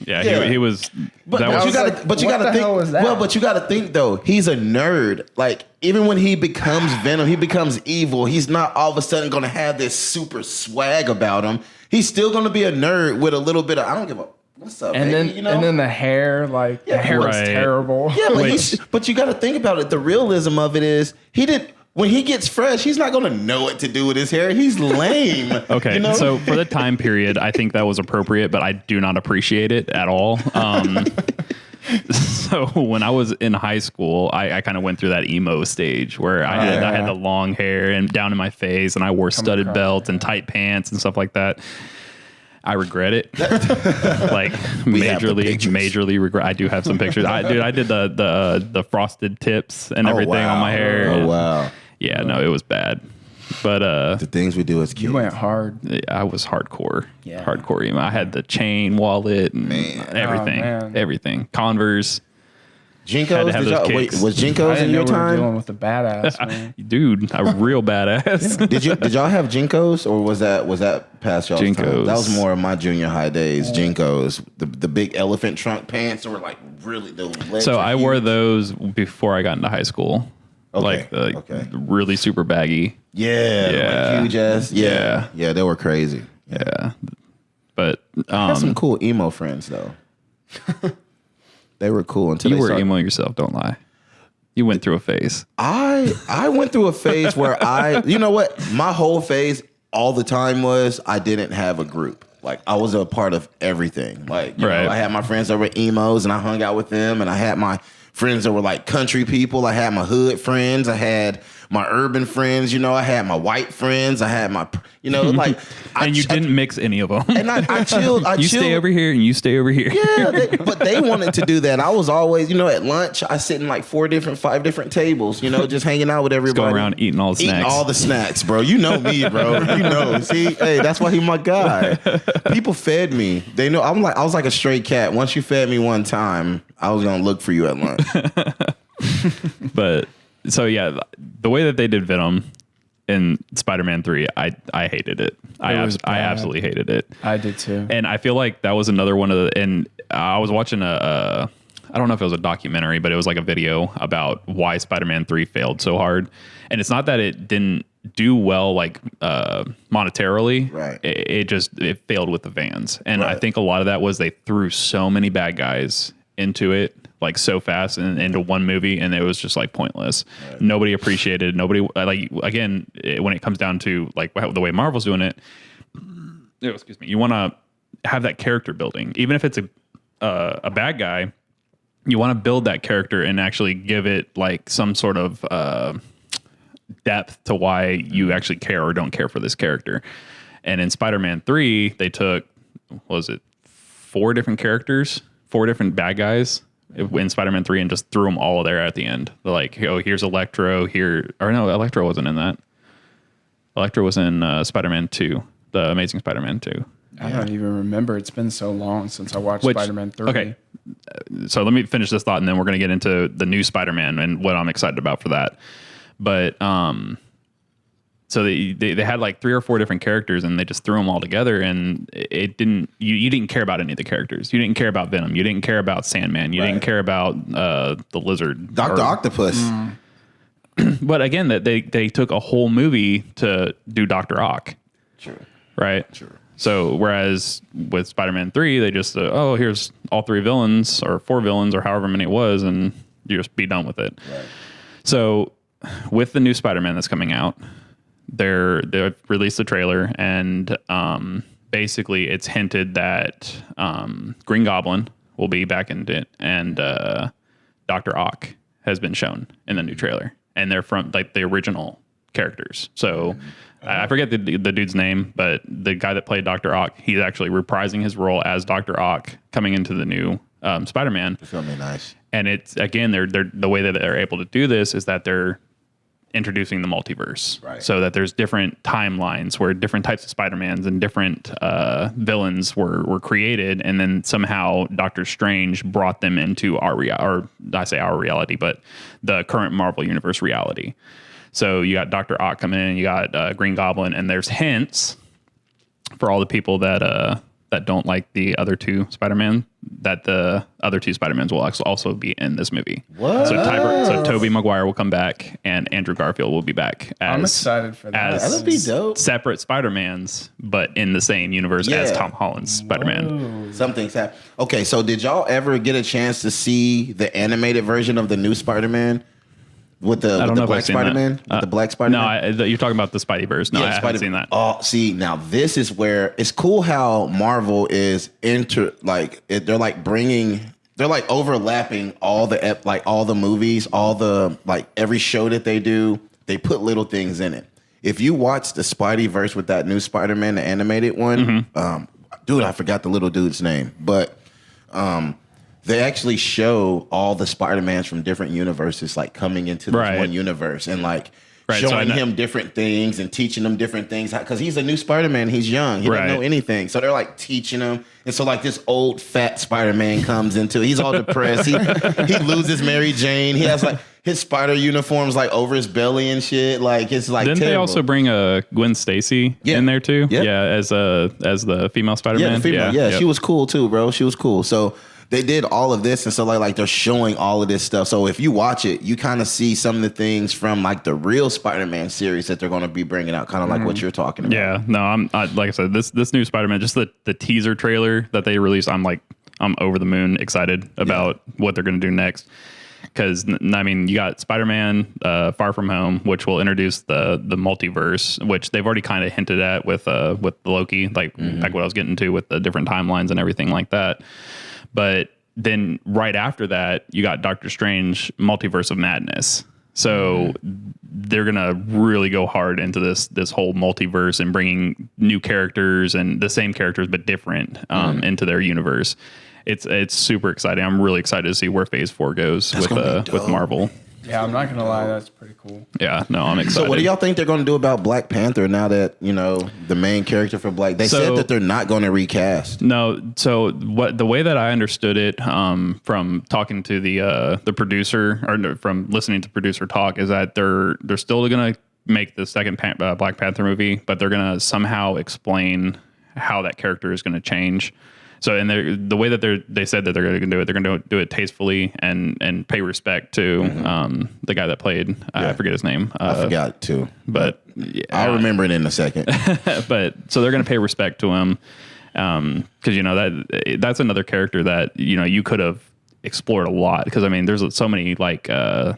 Yeah. He was. But that was, you gotta think. Well, but you gotta think though. He's a nerd. Like even when he becomes Venom, he becomes evil. He's not all of a sudden gonna have this super swag about him. He's still gonna be a nerd with a little bit of I don't give a what's up, and baby, then and then the hair, like the hair was Right. terrible. Yeah, but you gotta think about it. The realism of it is when he gets fresh, he's not gonna know what to do with his hair. He's lame. Okay, so for the time period, I think that was appropriate, but I do not appreciate it at all. So when I was in high school, I kind of went through that emo stage where I had the long hair and down in my face, and I wore studded belts and tight pants and stuff like that. I regret it. Like majorly regret. I do have some pictures. I did the frosted tips and everything on my hair. Oh wow. Yeah, no, it was bad. But The things we do as kids. You went hard. I was hardcore. Yeah. Hardcore emo. I had the chain wallet and everything. Oh, man. Everything. Converse. Had to Jinkos? have those kicks. Was I Jinkos didn't in know your we were time? dealing with a badass man. Dude, a real badass. Did y'all have Jinkos, or was that past y'all's time? Jinkos. That was more of my junior high days. Jinkos, the big elephant trunk pants, were like really the legs. So were I huge. wore those before I got into high school. Okay, Like really super baggy. Yeah, Yeah. like huge ass. Yeah. Yeah, they were crazy. Yeah. But I had some cool emo friends though. They were cool until you they were started. emo yourself, don't lie. You went through a phase. I went through a phase where you know what? My whole phase all the time was I didn't have a group. Like I was a part of everything. Like you Right. know, I had my friends that were emos and I hung out with them, and I had my friends that were like country people. I had my hood friends. I had my urban friends. I had my white friends. I had my like. And you didn't mix any of them. And I chilled. You stay over here and you stay over here. Yeah, but they wanted to do that. I was always, at lunch, I sit in like 5 different tables, just hanging out with everybody. Go around eating all the snacks. Eating all the snacks, bro. You know me, bro. You know. See, hey, that's why he my guy. People fed me. They know I was like a stray cat. Once you fed me one time, I was gonna look for you at lunch. But so yeah, the way that they did Venom in Spider-Man 3, I hated it. I absolutely hated it. I did too. And I feel like that was another one of the. And I was watching a I don't know if it was a documentary, but it was like a video about why Spider-Man 3 failed so hard. And it's not that it didn't do well, like monetarily. Right. It failed with the fans. And I Right. think a lot of that was they threw so many bad guys into it, like so fast and into one movie, and it was just like pointless. Right. Nobody appreciated. Nobody like again when it comes down to like the way Marvel's doing it. Excuse me. You want to have that character building, even if it's a bad guy. You want to build that character and actually give it like some sort of depth to why you actually care or don't care for this character. And in Spider-Man 3, they took, what was it, 4 different characters, 4 different bad guys in Spider-Man 3 and just threw them all there at the end. They're like, oh, here's Electro here. Or no, Electro wasn't in that. Electro was in Spider-Man 2, the Amazing Spider-Man 2. I don't even remember. It's been so long since I watched Spider-Man 3. Okay, so let me finish this thought, and then we're going to get into the new Spider-Man and what I'm excited about for that. But so they had like 3 or 4 different characters, and they just threw them all together, and it didn't. You didn't care about any of the characters. You didn't care about Venom. You didn't care about Sandman. You didn't care about the Lizard, Dr. Octopus. But again, that they took a whole movie to do Dr. Ock. Sure. Right. Sure. So whereas with Spider-Man 3, they just here's all 3 villains or 4 villains or however many it was, and you just be done with it. Right. So with the new Spider-Man that's coming out, they've released the trailer, and basically it's hinted that Green Goblin will be back in it, and Dr. Ock has been shown in the new trailer, and they're from like the original characters. So I forget the dude's name, but the guy that played Dr. Ock, he's actually reprising his role as Dr. Ock coming into the new Spider-Man. It's gonna be nice. And it's again, they're the way that they're able to do this is that they're introducing the multiverse, right? So that there's different timelines where different types of Spider-Mans and different villains were created, and then somehow Doctor Strange brought them into our reality, but the current Marvel Universe reality. So you got Dr. Ock coming in, you got Green Goblin, and there's hints for all the people that don't like the other 2 Spider-Man, that the other 2 Spider-Mans will also be in this movie. What? So Tobey Maguire will come back, and Andrew Garfield will be back. I'm excited for that. That'd be dope. Separate Spider-Mans, but in the same universe as Tom Holland's Spider-Man. Something's happened. Okay, so did y'all ever get a chance to see the animated version of the new Spider-Man? With the black Spider-Man? With the black Spider-Man? No, you're talking about the Spideyverse. No, I haven't seen that. Oh, see, now this is where it's cool how Marvel is they're overlapping all the movies, all the like every show that they do. They put little things in it. If you watch the Spideyverse with that new Spider-Man, the animated one, dude, I forgot the little dude's name, but they actually show all the Spider-Mans from different universes, like coming into this one universe and like showing him different things and teaching him different things. Because he's a new Spider-Man, he's young, he doesn't know anything. So they're like teaching him. And so like this old fat Spider-Man comes into it. He's all depressed. He loses Mary Jane. He has like his spider uniforms like over his belly and shit. Like it's like Didn't terrible. they also bring Gwen Stacy in there too? Yeah, as the female Spider-Man. Yeah, the female. She was cool too, bro. She was cool. So they did all of this, and so like they're showing all of this stuff. So if you watch it, you kind of see some of the things from like the real Spider-Man series that they're going to be bringing out, kind of like what you're talking about. Yeah, no, like I said, this new Spider-Man, just the teaser trailer that they released, I'm over the moon excited about what they're going to do next. Because I mean, you got Spider-Man Far From Home, which will introduce the multiverse, which they've already kind of hinted at with Loki, like what I was getting to with the different timelines and everything like that. But then right after that, you got Doctor Strange Multiverse of Madness. So they're going to really go hard into this whole multiverse and bringing new characters and the same characters but different into their universe. It's super exciting. I'm really excited to see where Phase 4 goes with Marvel. Yeah, I'm not going to lie. That's pretty cool. Yeah, no, I'm excited. So what do y'all think they're going to do about Black Panther now that, the main character for They said that they're not going to recast. No, so the way that I understood it from talking to the producer or from listening to producer talk is that they're still going to make the second Black Panther movie, but they're going to somehow explain how that character is going to change. So, and the way that they said that they're going to do it, they're going to do it tastefully and pay respect to the guy that played. I forget his name. I forgot too, but I'll remember it in a second. But so they're going to pay respect to him because that's another character that you could have explored a lot, because I mean there's so many like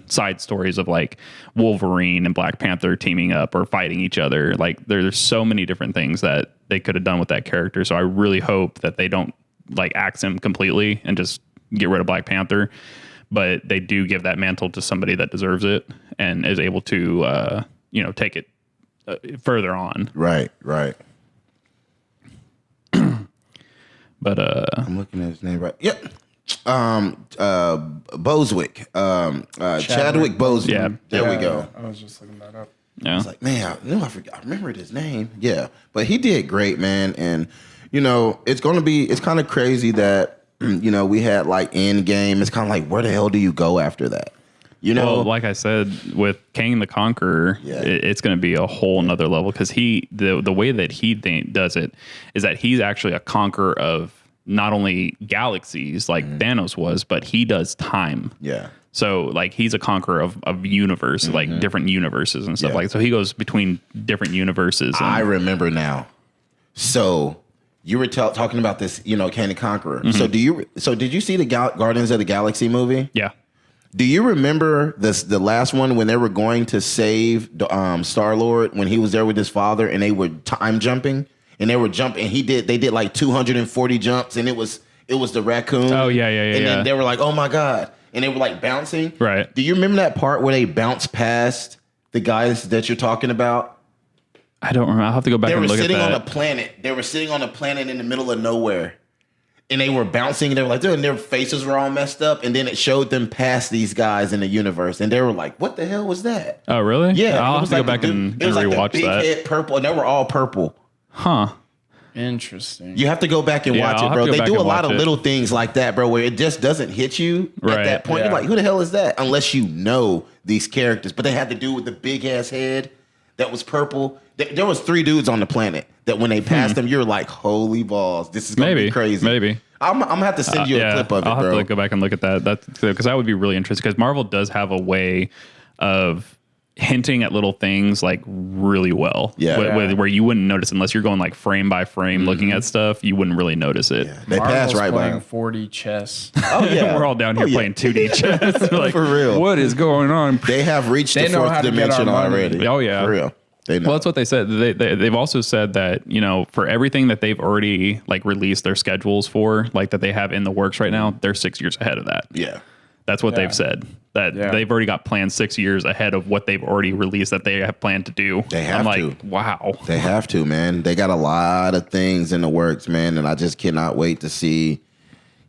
side stories of like Wolverine and Black Panther teaming up or fighting each other. Like there's so many different things that they could have done with that character. So I really hope that they don't like axe him completely and just get rid of Black Panther, but they do give that mantle to somebody that deserves it and is able to take it further on. Right. But I'm looking at his name right. Yep. Boswick. Chadwick Boswick. Yeah. There we go. I was just looking that up. yeah, I was like, man, I forgot. I remembered his name. Yeah. But he did great, man. And, it's kind of crazy that, we had like Endgame. It's kind of like, where the hell do you go after that? Well, like I said, with Kang the Conqueror, it's going to be a whole nother level, because the way that he does it is that he's actually a conqueror of not only galaxies like Thanos was, but he does time. Yeah. So like he's a conqueror of universe, like different universes and stuff like that. So he goes between different universes. I remember now. So you were talking about this, Kang the Conqueror. So did you see the Guardians of the Galaxy movie? Yeah. Do you remember the last one when they were going to save Star-Lord, when he was there with his father and they were time jumping and they were jumping? They did like 240 jumps, and it was the raccoon. Oh yeah. And then they were like, oh my God. And they were like bouncing. Right. Do you remember that part where they bounced past the guys that you're talking about? I don't remember. I'll have to go back and look at that. They were sitting on a planet. They were sitting on a planet in the middle of nowhere. And they were bouncing, and they were like, and their faces were all messed up. And then it showed them past these guys in the universe. And they were like, what the hell was that? Oh, really? Yeah. I'll have to go back and rewatch big that. Head purple, and they were all purple. Huh. Interesting. You have to go back and watch I'll it, bro. They do a lot of it. little things like that, bro, where it just doesn't hit you at that point. You're like, who the hell is that? Unless you know these characters. But they had to do with the big ass head that was purple. There was 3 dudes on the planet that when they passed them, you're like, holy balls, this is gonna be crazy. Maybe. I'm gonna have to send you a clip of it, bro. I'll have to go back and look at that. That's because that would be really interesting, because Marvel does have a way of hinting at little things like really well. Where you wouldn't notice unless you're going like frame by frame looking at stuff. You wouldn't really notice it. Yeah. They pass right by playing 4D chess. Oh yeah, we're all down here playing 2D chess. Like, for real. What is going on? They have reached the 4th dimension already. Oh yeah, for real. Well, that's what they said. They've also said that, for everything that they've already like released their schedules for, like that they have in the works right now, they're 6 years ahead of that. Yeah. That's what they've said. That they've already got plans 6 years ahead of what they've already released that they have planned to do. They have to. Wow. They have to, man. They got a lot of things in the works, man. And I just cannot wait to see,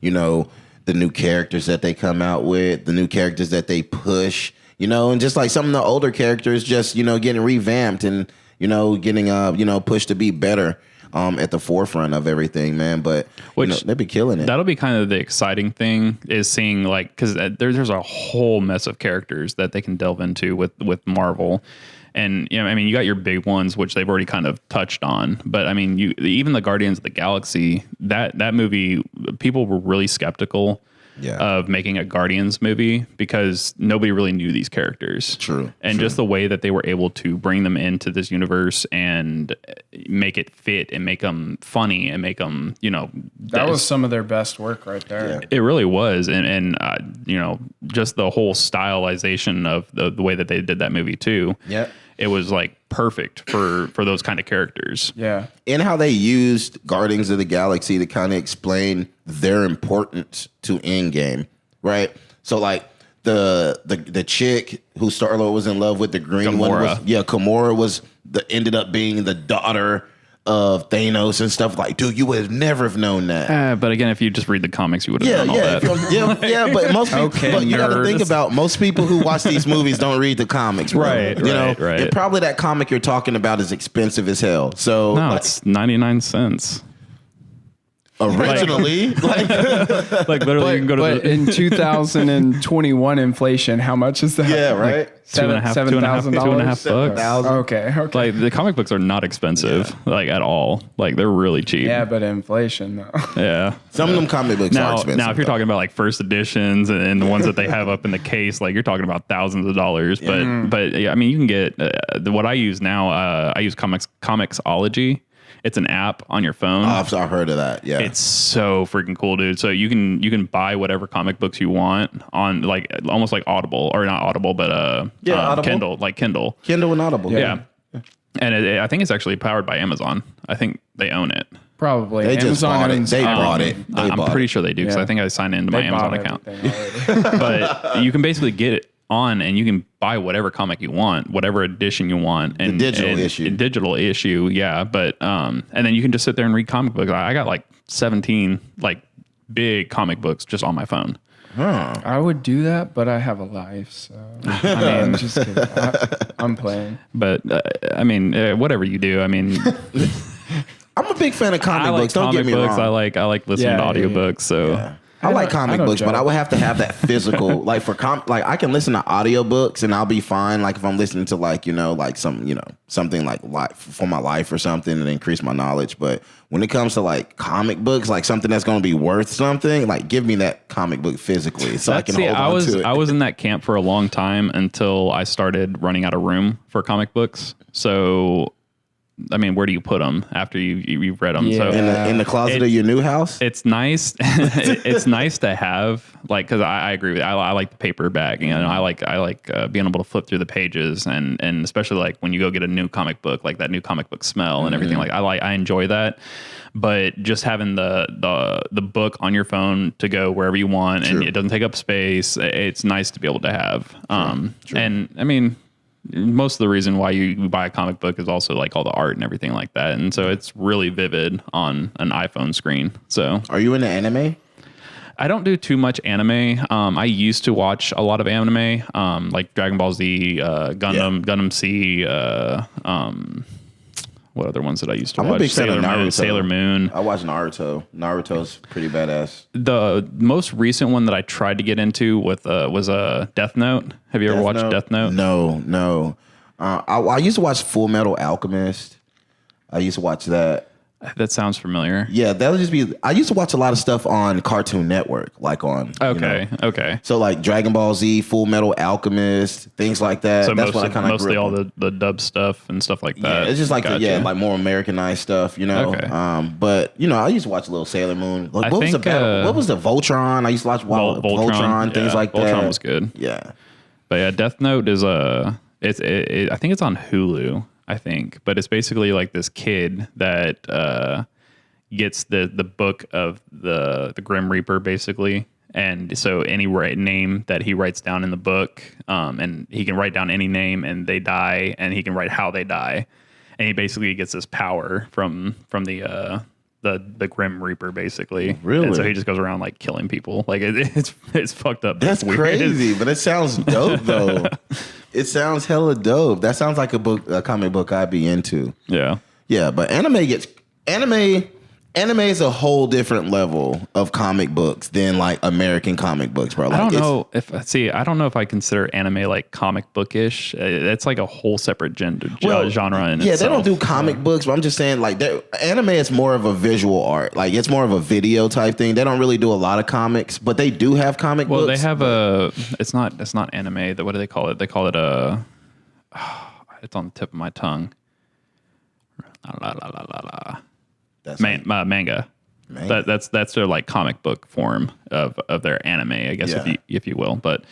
the new characters that they come out with, the new characters that they push. And just like some of the older characters just, getting revamped and, getting, pushed to be better at the forefront of everything, man. But they'll be killing it. That'll be kind of the exciting thing, is seeing like, because there's a whole mess of characters that they can delve into with Marvel. And, you got your big ones, which they've already kind of touched on. But, even the Guardians of the Galaxy, that movie, people were really skeptical of making a Guardians movie because nobody really knew these characters. True. And just the way that they were able to bring them into this universe and make it fit and make them funny and make them, that was some of their best work right there. Yeah. It really was. And just the whole stylization of the way that they did that movie too. Yeah. It was like perfect for those kind of characters. Yeah. And how they used Guardians of the Galaxy to kind of explain their importance to Endgame, right? So like the chick who Star-Lord was in love with, the green one was, Gamora ended up being the daughter of Thanos and stuff. Like, dude, you would have never have known that. But again, if you just read the comics, you would have known all that. But most people, but you got to think about most people who watch these movies don't read the comics, bro. Right? And probably that comic you're talking about is expensive as hell. So no, it's 99 cents. Originally, like literally, you can go to But in 2021 inflation, how much is that? yeah, right. $2.5 Okay. Like the comic books are not expensive, like at all. Like they're really cheap. Yeah, but inflation though. Yeah. Some of them comic books are Now, expensive. now, if you're talking about like first editions and the ones that they have up in the case, like you're talking about thousands of dollars. But yeah, I mean, you can get what I use now. I use Comixology. It's an app on your phone. I've heard of that. Yeah, It's so freaking cool, dude. So you can buy whatever comic books you want on like almost like Audible or not Audible, but Audible. Kindle, like Kindle. Kindle and Audible. Yeah. And I think it's actually powered by Amazon. I think they own it. Probably. They just Amazon bought it. owns They everything. bought it. I'm pretty sure they do because Yeah. I think I signed into my They Amazon bought account. everything already. But you can basically get it on and you can buy whatever comic you want, whatever edition you want. And digital issue. Digital issue, yeah. But and then you can just sit there and read comic books. I got like 17 like big comic books just on my phone. I would do that, but I have a life, so I mean, just kidding. I'm playing. But I mean, whatever you do, I mean, I'm a big fan of comic I like books. Don't comic get me books. wrong. I like listening to Yeah, audiobooks. So. Yeah. I like comic don't books, but judge. I would have to have that physical. Like for like I can listen to audiobooks and I'll be fine. Like if I'm listening to like like something like for my life or something and increase my knowledge. But when it comes to like comic books, like something that's going to be worth something, like give me that comic book physically so I can hold on to it. I was in that camp for a long time until I started running out of room for comic books. So. I mean, where do you put them after you've read them? Yeah. So in the closet of your new house. it's nice. It's nice to have like because I agree with you. I like the paperback. You know, I like being able to flip through the pages and especially like when you go get a new comic book, like that new comic book smell and everything. Like I enjoy that. But just having the book on your phone to go wherever you want and it doesn't take up space. It's nice to be able to have. And I mean. Most of the reason why you buy a comic book is also like all the art and everything like that. And so it's really vivid on an iPhone screen. So Are you into anime? I don't do too much anime. I used to watch a lot of anime, like Dragon Ball Z, Gundam C, what other ones did I used to I'm watch? a big fan of Naruto. Sailor Moon. I watch Naruto. Naruto's pretty badass. The most recent one that I tried to get into was Death Note. Have you ever watched Death Note? No. I used to watch Full Metal Alchemist. I used to watch that. That sounds familiar. Yeah, that would just be. I used to watch a lot of stuff on Cartoon Network, like on. Okay. So like Dragon Ball Z, Full Metal Alchemist, things like that. So That's what I kind of mostly all the dub stuff and stuff like that. Yeah, it's just like Gotcha. like more Americanized stuff, you know. Okay. But I used to watch a little Sailor Moon. Like, what was the Voltron? I used to watch Voltron, things like that. Voltron was good. Yeah. But yeah, Death Note is I think it's on Hulu. I think, but it's basically like this kid that gets the book of the Grim Reaper, basically, and so any name that he writes down in the book, and he can write down any name, and they die, and he can write how they die, and he basically gets this power from the Grim Reaper, basically. Really? And so he just goes around like killing people. Like it's fucked up. That's weird. crazy, but it sounds dope though. It sounds hella dope. That sounds like a comic book I'd be into. Yeah. Yeah, but anime is a whole different level of comic books than like American comic books, bro. Like, I don't know if I consider anime like comic bookish. It's like a whole separate genre in itself. They don't do comic books, but I'm just saying like anime is more of a visual art. Like it's more of a video type thing. They don't really do a lot of comics, but they do have comic books. Well, they have it's not anime. What do they call it? They call it it's on the tip of my tongue. That's manga. That's their like comic book form of their anime, I guess, if you will. But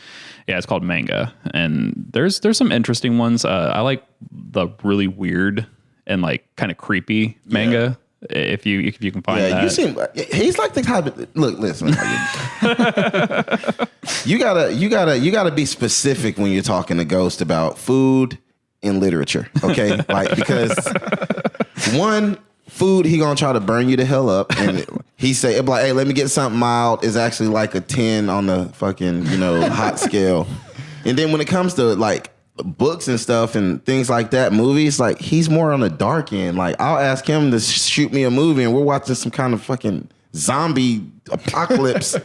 yeah, it's called manga, and there's some interesting ones. I like the really weird and like kind of creepy manga. If you can find that. You seem he's like the type of look. Listen, you gotta be specific when you're talking to Ghost about food and literature, okay? Like because one. Food, he gonna try to burn you the hell up, and he say, like, "Hey, let me get something mild." Is actually like a 10 on the fucking hot scale. And then when it comes to like books and stuff and things like that, movies, like he's more on the dark end. Like I'll ask him to shoot me a movie, and we're watching some kind of fucking zombie apocalypse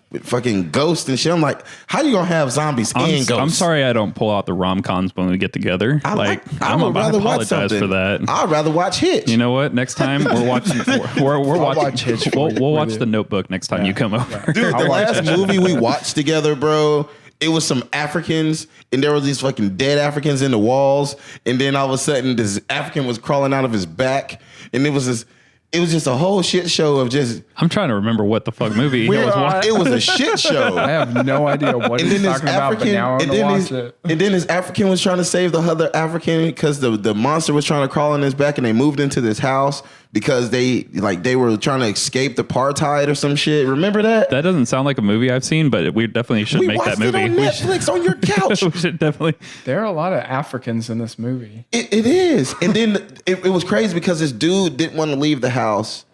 with fucking ghosts and shit. I'm like, how you gonna have zombies and ghosts? I'm sorry I don't pull out the rom-coms when we get together. I apologize for that. I'd rather watch Hitch. You know what? Next time we're watching. We're watching. watch Hitch. We'll watch The Notebook next time you come over. Dude, the last movie we watched together, bro, it was some Africans, and there was these fucking dead Africans in the walls, and then all of a sudden this African was crawling out of his back, and it was just a whole shit show of just. I'm trying to remember what the fuck movie I was watching. It was a shit show. I have no idea what he's talking about, but now I'm gonna watch it. And then this African was trying to save the other African because the monster was trying to crawl in his back, and they moved into this house because they were trying to escape the apartheid or some shit. Remember that? That doesn't sound like a movie I've seen, but we definitely should make that movie. We watched it on Netflix on your couch. We should definitely. There are a lot of Africans in this movie. It is. And then it was crazy because this dude didn't want to leave the house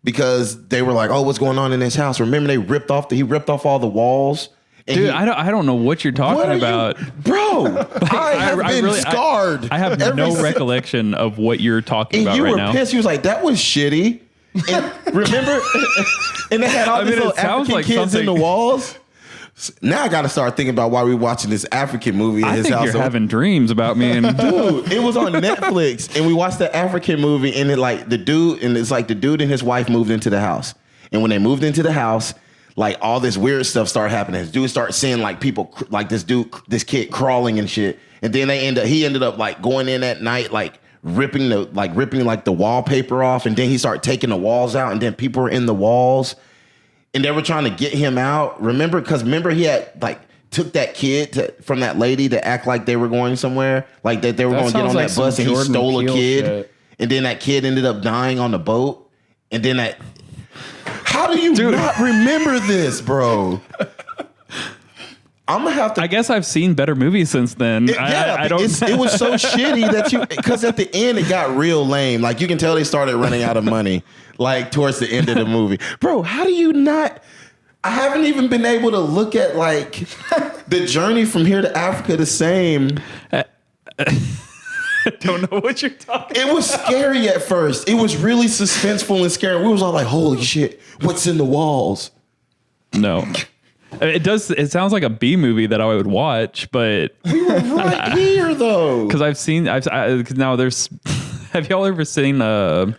because they were like, oh, what's going on in this house? Remember he ripped off all the walls? Dude, I don't know what you're talking about. Bro, I have been scarred. I have no recollection of what you're talking about right now. And you were pissed. He was like, that was shitty. And remember? And they had all these little African kids in the walls. Now I got to start thinking about why we're watching this African movie in his house. I think you're having dreams about me. And dude, it was on Netflix, and we watched the African movie, and the dude and his wife moved into the house. And when they moved into the house, like all this weird stuff started happening. This dude started seeing like people, like this kid crawling and shit. And then he ended up like going in at night, like ripping the wallpaper off, and then he started taking the walls out, and then people were in the walls. And they were trying to get him out. Remember he had like took that kid from that lady to act like they were going somewhere, like that they were going to get on that bus, and he stole a kid. Shit. And then that kid ended up dying on the boat. And then that. How do you not remember this, bro? I'm gonna have to. I guess I've seen better movies since then. I don't. It was so shitty that because at the end it got real lame. Like you can tell they started running out of money. Like towards the end of the movie, bro. How do you not? I haven't even been able to look at like the journey from here to Africa the same. I don't know what you're talking about. It was scary at first. It was really suspenseful and scary. We was all like, holy shit, what's in the walls? No. It does. It sounds like a B movie that I would watch, but we were right here though. Because now there's. Have y'all ever seen what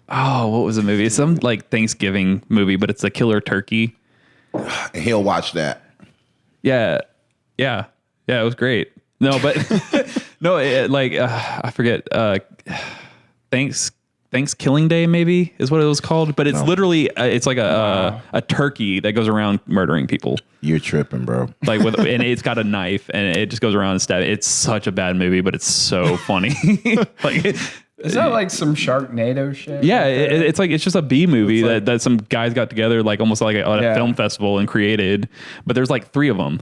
was the movie? It's some like Thanksgiving movie, but it's a killer turkey. He'll watch that. Yeah. It was great. No, but no, I forget. Thanksgiving Day maybe is what it was called, but it's literally it's like a turkey that goes around murdering people. You're tripping, bro. Like and it's got a knife and it just goes around and stab. It's such a bad movie, but it's so funny. Is that like some Sharknado shit? Yeah, it's just a B movie that some guys got together like almost like at a film festival and created. But there's like 3 of them.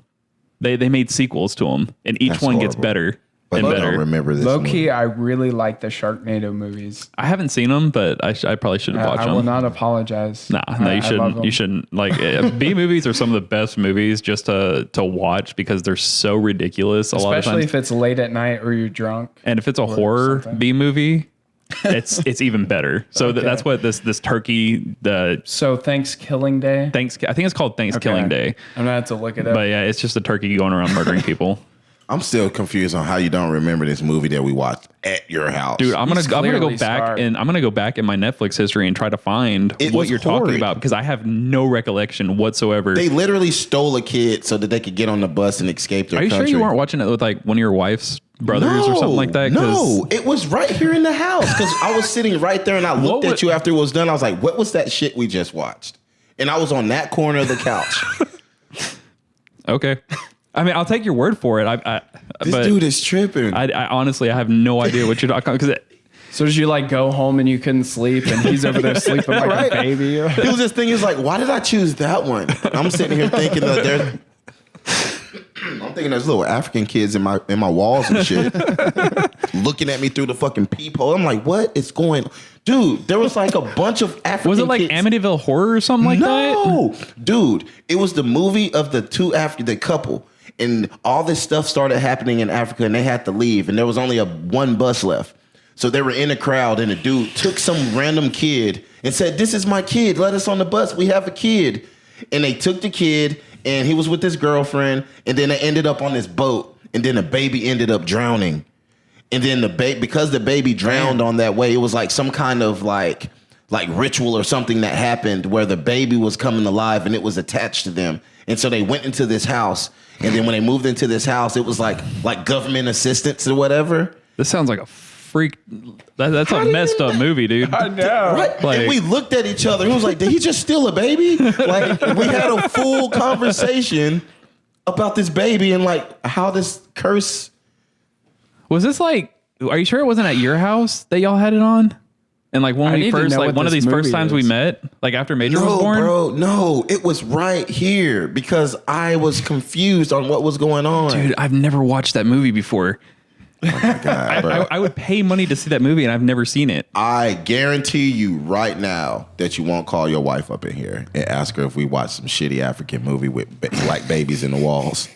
They made sequels to them, and each one gets better and better. I don't remember this. Low key, I really like the Sharknado movies. I haven't seen them, but I probably should watch them. I will not apologize. No, you shouldn't. You shouldn't. Like B movies are some of the best movies just to watch because they're so ridiculous. Especially if it's late at night or you're drunk. And if it's a horror B movie, it's even better. So that's what this turkey. So Thanksgiving Day. I think it's called Thanksgiving Day. I'm gonna have to look it up. But yeah, it's just a turkey going around murdering people. I'm still confused on how you don't remember this movie that we watched at your house. Dude, I'm gonna go back and I'm gonna go back in my Netflix history and try to find what you're talking about because I have no recollection whatsoever. They literally stole a kid so that they could get on the bus and escape their country. Are you sure you weren't watching it with like one of your wife's brothers or something like that? No, it was right here in the house because I was sitting right there and I looked at you after it was done. I was like, what was that shit we just watched? And I was on that corner of the couch. Okay. I mean, I'll take your word for it. This dude is tripping. I honestly, I have no idea what you're talking about. So did you like go home and you couldn't sleep and he's over there sleeping like a baby? He was just thinking, he's like, why did I choose that one? I'm sitting here thinking that I'm thinking there's little African kids in my walls and shit, looking at me through the fucking peephole. I'm like, what is going on? Dude, there was like a bunch of African kids. Was it like Amityville Horror or something like that? No, dude, it was the movie of the couple. And all this stuff started happening in Africa and they had to leave. And there was only one bus left. So they were in a crowd, and a dude took some random kid and said, "This is my kid. Let us on the bus. We have a kid." And they took the kid, and he was with his girlfriend, and then they ended up on this boat, and then the baby ended up drowning. And then because the baby drowned on that way, it was like some kind of like ritual or something that happened where the baby was coming alive and it was attached to them. And so they went into this house, and then when they moved into this house, it was like government assistance or whatever. This sounds like a freak. That's a messed up movie, dude. I know. Right? Like- and we looked at each other. It was like, did he just steal a baby? Like, we had a full conversation about this baby and like how this curse. Was this like? Are you sure it wasn't at your house that y'all had it on? And like when I we need to first, know like what one of this these first movie times we is. met, like after Major was No, born. bro, no, it was right here because I was confused on what was going on. Dude, I've never watched that movie before. God, bro. I would pay money to see that movie, and I've never seen it. I guarantee you right now that you won't call your wife up in here and ask her if we watched some shitty African movie with black babies in the walls.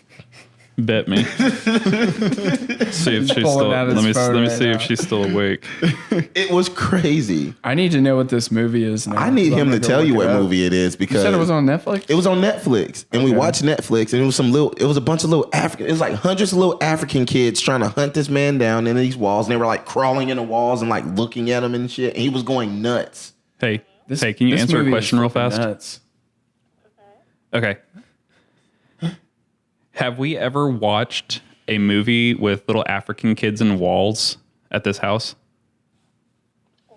Bet me. See if she's pulling still. out his Let me phone right see now. if she's still awake. It was crazy. I need to know what this movie is now. I need I'm him gonna to go tell look you it what up. movie it is because You said it was on Netflix? It was on Netflix, and we watched Netflix, and it was a bunch of little African. It was like hundreds of little African kids trying to hunt this man down in these walls, and they were like crawling in the walls and like looking at him and shit. And he was going nuts. Hey, can you This answer a movie is question real fucking fast? nuts. Okay. Have we ever watched a movie with little African kids in walls at this house?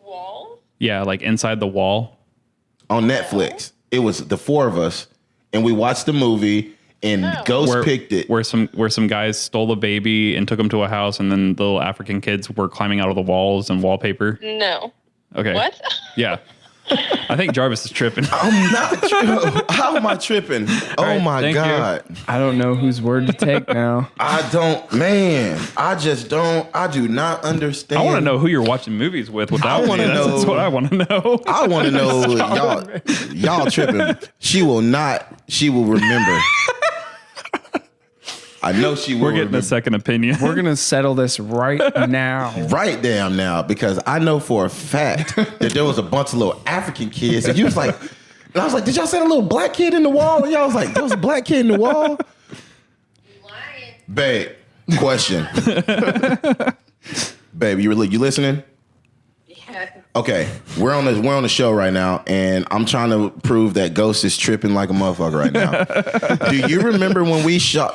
Wall? Yeah, like inside the wall. On Netflix, it was the four of us, and we watched the movie. And Ghost picked it. Where some guys stole a baby and took him to a house, and then the little African kids were climbing out of the walls and wallpaper. No. Okay. What? Yeah. I think Jarvis is tripping. I'm not tripping. How am I tripping? Oh right, my thank you. God. I don't know whose word to take now. I do not understand. I want to know who you're watching movies with without I wanna me. That's know- what I want to know. I want to know y'all tripping. She will remember. I know she will We're getting remember. a second opinion. We're going to settle this right now. Right damn now, because I know for a fact that there was a bunch of little African kids, and you was like, and I was like, did y'all say a little black kid in the wall? And y'all was like, there was a black kid in the wall. Lying. Babe, question. Babe, you listening? Yeah. Okay, we're on the show right now, and I'm trying to prove that Ghost is tripping like a motherfucker right now. Do you remember when we shot?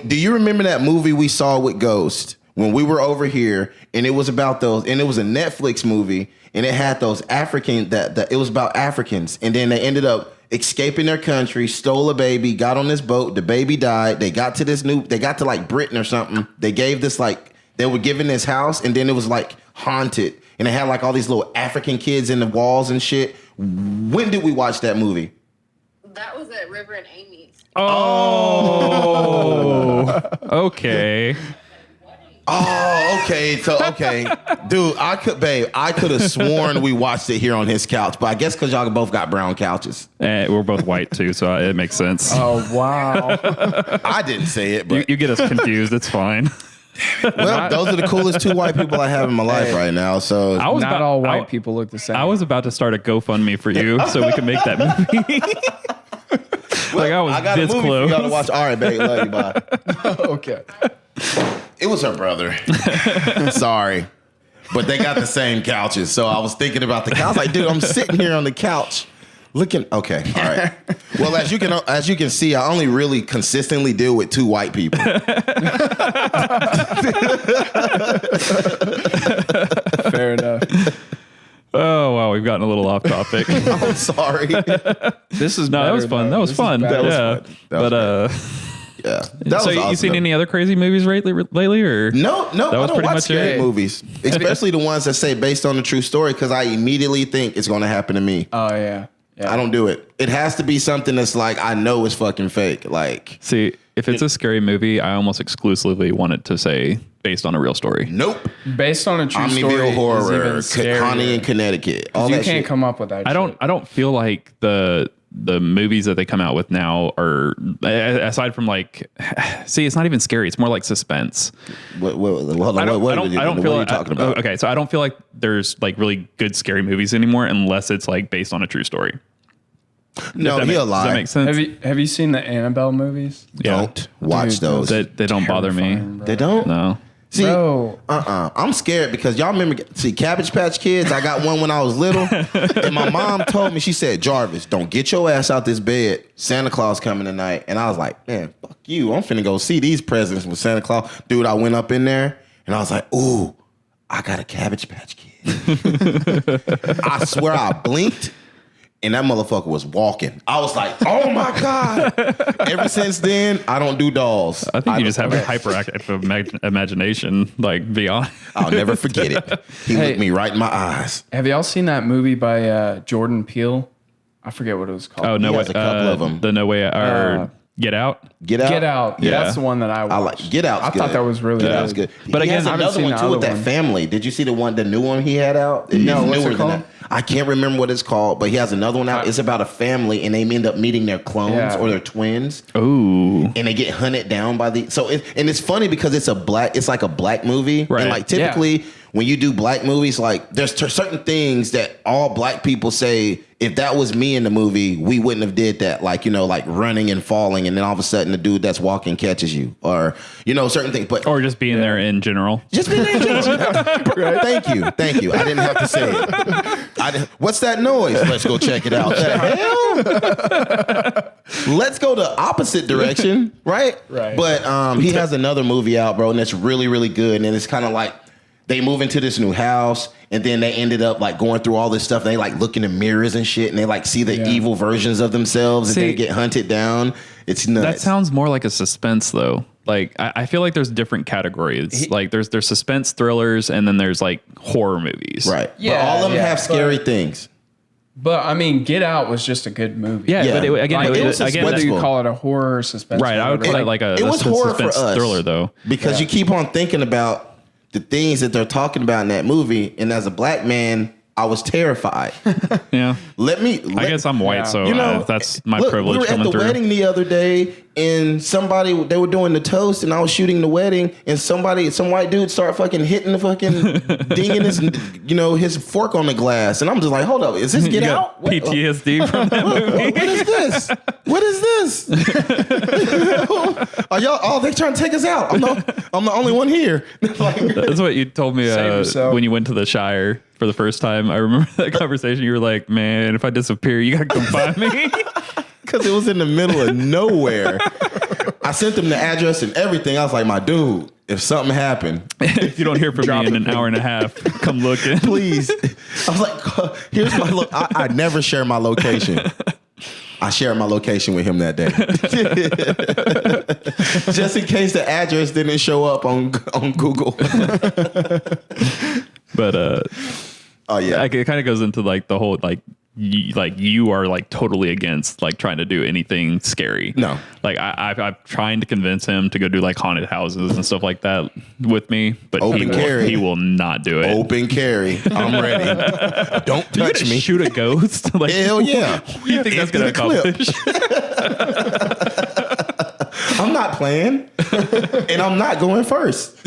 Do you remember that movie we saw with Ghost when we were over here, and it was about those, and it was a Netflix movie, and it had those African that it was about Africans, and then they ended up escaping their country, stole a baby, got on this boat, the baby died. They got to like Britain or something. They gave this they were given this house, and then it was like haunted. And they had like all these little African kids in the walls and shit. When did we watch that movie? That was at River and Amy's. Oh, okay. Oh, okay. So, okay. Dude, I could have sworn we watched it here on his couch, but I guess because y'all both got brown couches. We're both white too, so it makes sense. Oh, wow. I didn't say it, but You get us confused. It's fine. well, those are the coolest two white people I have in my life right now. So I was Not about, all white I, people look the same. I was about to start a GoFundMe for you so we can make that movie. Like I was I got this a movie close. for y'all to watch. All right, babe. Love you. Bye. Okay. It was her brother. Sorry. But they got the same couches. So I was thinking about the couch. I was like, dude, I'm sitting here on the couch looking. Okay. All right. Well, as you can see, I only really consistently deal with two white people. Fair enough. Oh wow, we've gotten a little off topic. I'm sorry. This is No, that was fun. That was fun. better. Yeah. That was Yeah. That So was you awesome. seen any other crazy movies lately or? No, That was I don't pretty watch much scary it. movies, especially the ones that say based on a true story, because I immediately think it's going to happen to me. Oh, yeah. Yeah. I don't do it. It has to be something that's like I know is fucking fake. Like, See, if it's a scary movie, I almost exclusively want it to say based on a real story. nope. Based on a true story, Amityville is Horror, even scarier. Honey in Connecticut. All You that can't shit. come up with that. I don't feel like the the movies that they come out with now are, aside from like, see, it's not even scary. It's more like suspense. What are you talking about? Okay, so I don't feel like there's like really good scary movies anymore unless it's like based on a true story. No, Does that make sense? Have you seen the Annabelle movies? Don't watch those. They don't bother me. They don't? No. See, Bro. I'm scared because y'all remember, Cabbage Patch Kids? I got one when I was little. And my mom told me, she said, Jarvis, don't get your ass out this bed. Santa Claus coming tonight. And I was like, man, fuck you. I'm finna go see these presents with Santa Claus. Dude, I went up in there and I was like, ooh, I got a Cabbage Patch Kid. I swear I blinked. And that motherfucker was walking. I was like, oh my God. Ever since then, I don't do dolls. I think you just have a hyperactive imagination, like beyond. I'll never forget it. He looked me right in my eyes. Have y'all seen that movie by Jordan Peele? I forget what it was called. Oh, no He way. has a couple of them. The No Way, or Get Out. Get Out? Get Out. Yeah. That's the one that I watched. I like Get Out. I thought that was really Get good. Out's good. But He again, has I haven't another seen one the too with other that one. family. Did you see the new one he had out? No, It's what's newer it than called? that. I can't remember what it's called, but he has another one out. It's about a family and they end up meeting their clones Yeah. or their twins. Ooh. And they get hunted down by the and it's funny because it's like a black movie. Right. And like typically when you do black movies, like there's certain things that all black people say, if that was me in the movie, we wouldn't have did that. Like, like running and falling, and then all of a sudden the dude that's walking catches you, or certain things. But Or just being there in general. just be there. Thank you. I didn't have to say it. What's that noise? Let's go check it out. The hell? Let's go the opposite direction, right? Right. But he has another movie out, bro, and it's really, really good. And it's kind of like they move into this new house, and then they ended up like going through all this stuff. And they like look in the mirrors and shit, and they like see the evil versions of themselves, and they get hunted down. It's nuts. That sounds more like a suspense, though. Like I feel like there's different categories. Like there's suspense thrillers, and then there's like horror movies. right. Yeah, but all of them yeah, have scary things. But I mean, Get Out was just a good movie. Yeah, Yeah. but Like, it was again, Whether you suspenseful. call it a horror or suspense. right. I would call it like a It was horror for suspense us thriller, though. because you keep on thinking about the things that they're talking about in that movie, and as a black man, I was terrified. Yeah. I guess I'm white, Yeah. so that's my privilege we were coming at the through. wedding the other day, and they were doing the toast, and I was shooting the wedding, and some white dude started fucking hitting the fucking dinging his fork on the glass, and I'm just like, hold up, is this Get You got Out? What- PTSD from that movie. what is this? What is this? Are y'all? Oh, they trying to take us out. I'm the only one here. Like, That's what you told me Save yourself. when you went to the Shire for the first time. I remember that conversation. You were like, man, if I disappear, you got to come find me. because it was in the middle of nowhere. I sent them the address and everything. I was like, my dude, if something happened, If you don't hear from me in an hour and a half, come looking. please. I was like, here's my I never share my location. I shared my location with him that day. Just in case the address didn't show up on Google. But Oh yeah. it kind of goes into like the whole you are like totally against like trying to do anything scary. No. Like I'm trying to convince him to go do like haunted houses and stuff like that with me, but Open carry. he will not do it. Open carry. I'm ready. Don't You touch gonna me. shoot a ghost? Like, Hell yeah. what do you think that's going to Empty the accomplish? I'm not playing. And I'm not going first.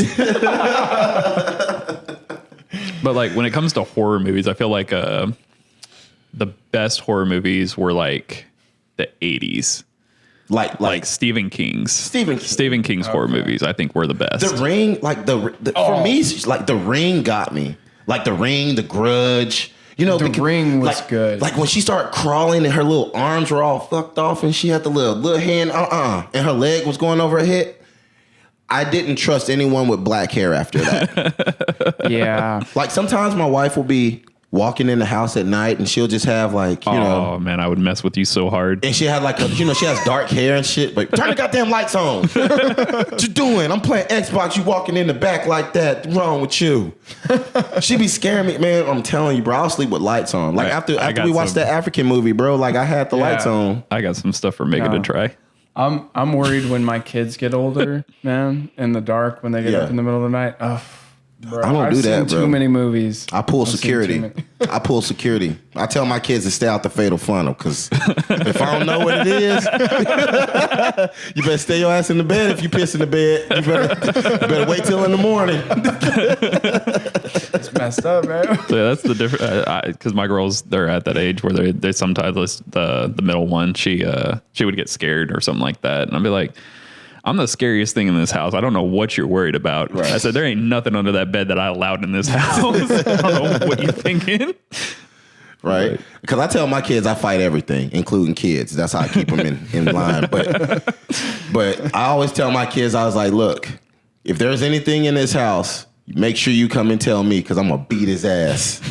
But like when it comes to horror movies, I feel like the best horror movies were like the 80s. Like Stephen King's. Stephen King's horror movies, I think, were the best. The Ring, for me, like The Ring got me. Like The Ring, The Grudge. The Ring was good. Like when she started crawling and her little arms were all fucked off and she had the little hand, and her leg was going over her head. I didn't trust anyone with black hair after that. Yeah. Like sometimes my wife will be walking in the house at night and she'll just have like, oh man, I would mess with you so hard. and she had like she has dark hair and shit. But turn the goddamn lights on. What you doing? I'm playing Xbox. You walking in the back like that? What's wrong with you? She be scaring me, man. I'm telling you, bro. I'll sleep with lights on. Like Right. after I got we watched some- that African movie, bro. Like I had the lights on. I got some stuff for Micah to No. try. I'm worried when my kids get older, man, in the dark when they get Yeah. up in the middle of the night. Oh, Bro, I don't I've do that, seen bro. Too many movies. I pull I've seen security. too many. I pull security. I tell my kids to stay out the fatal funnel because if I don't know what it is, you better stay your ass in the bed. If you piss in the bed, you better wait till in the morning. It's messed up, man. So yeah, that's the difference. Because my girls, they're at that age where they sometimes the middle one, she would get scared or something like that, and I'd be like, I'm the scariest thing in this house. I don't know what you're worried about. Right. I said, there ain't nothing under that bed that I allowed in this house. I don't know what you're thinking. Right? Because I tell my kids I fight everything, including kids. That's how I keep them in line. But I always tell my kids, I was like, look, if there's anything in this house, make sure you come and tell me because I'm going to beat his ass.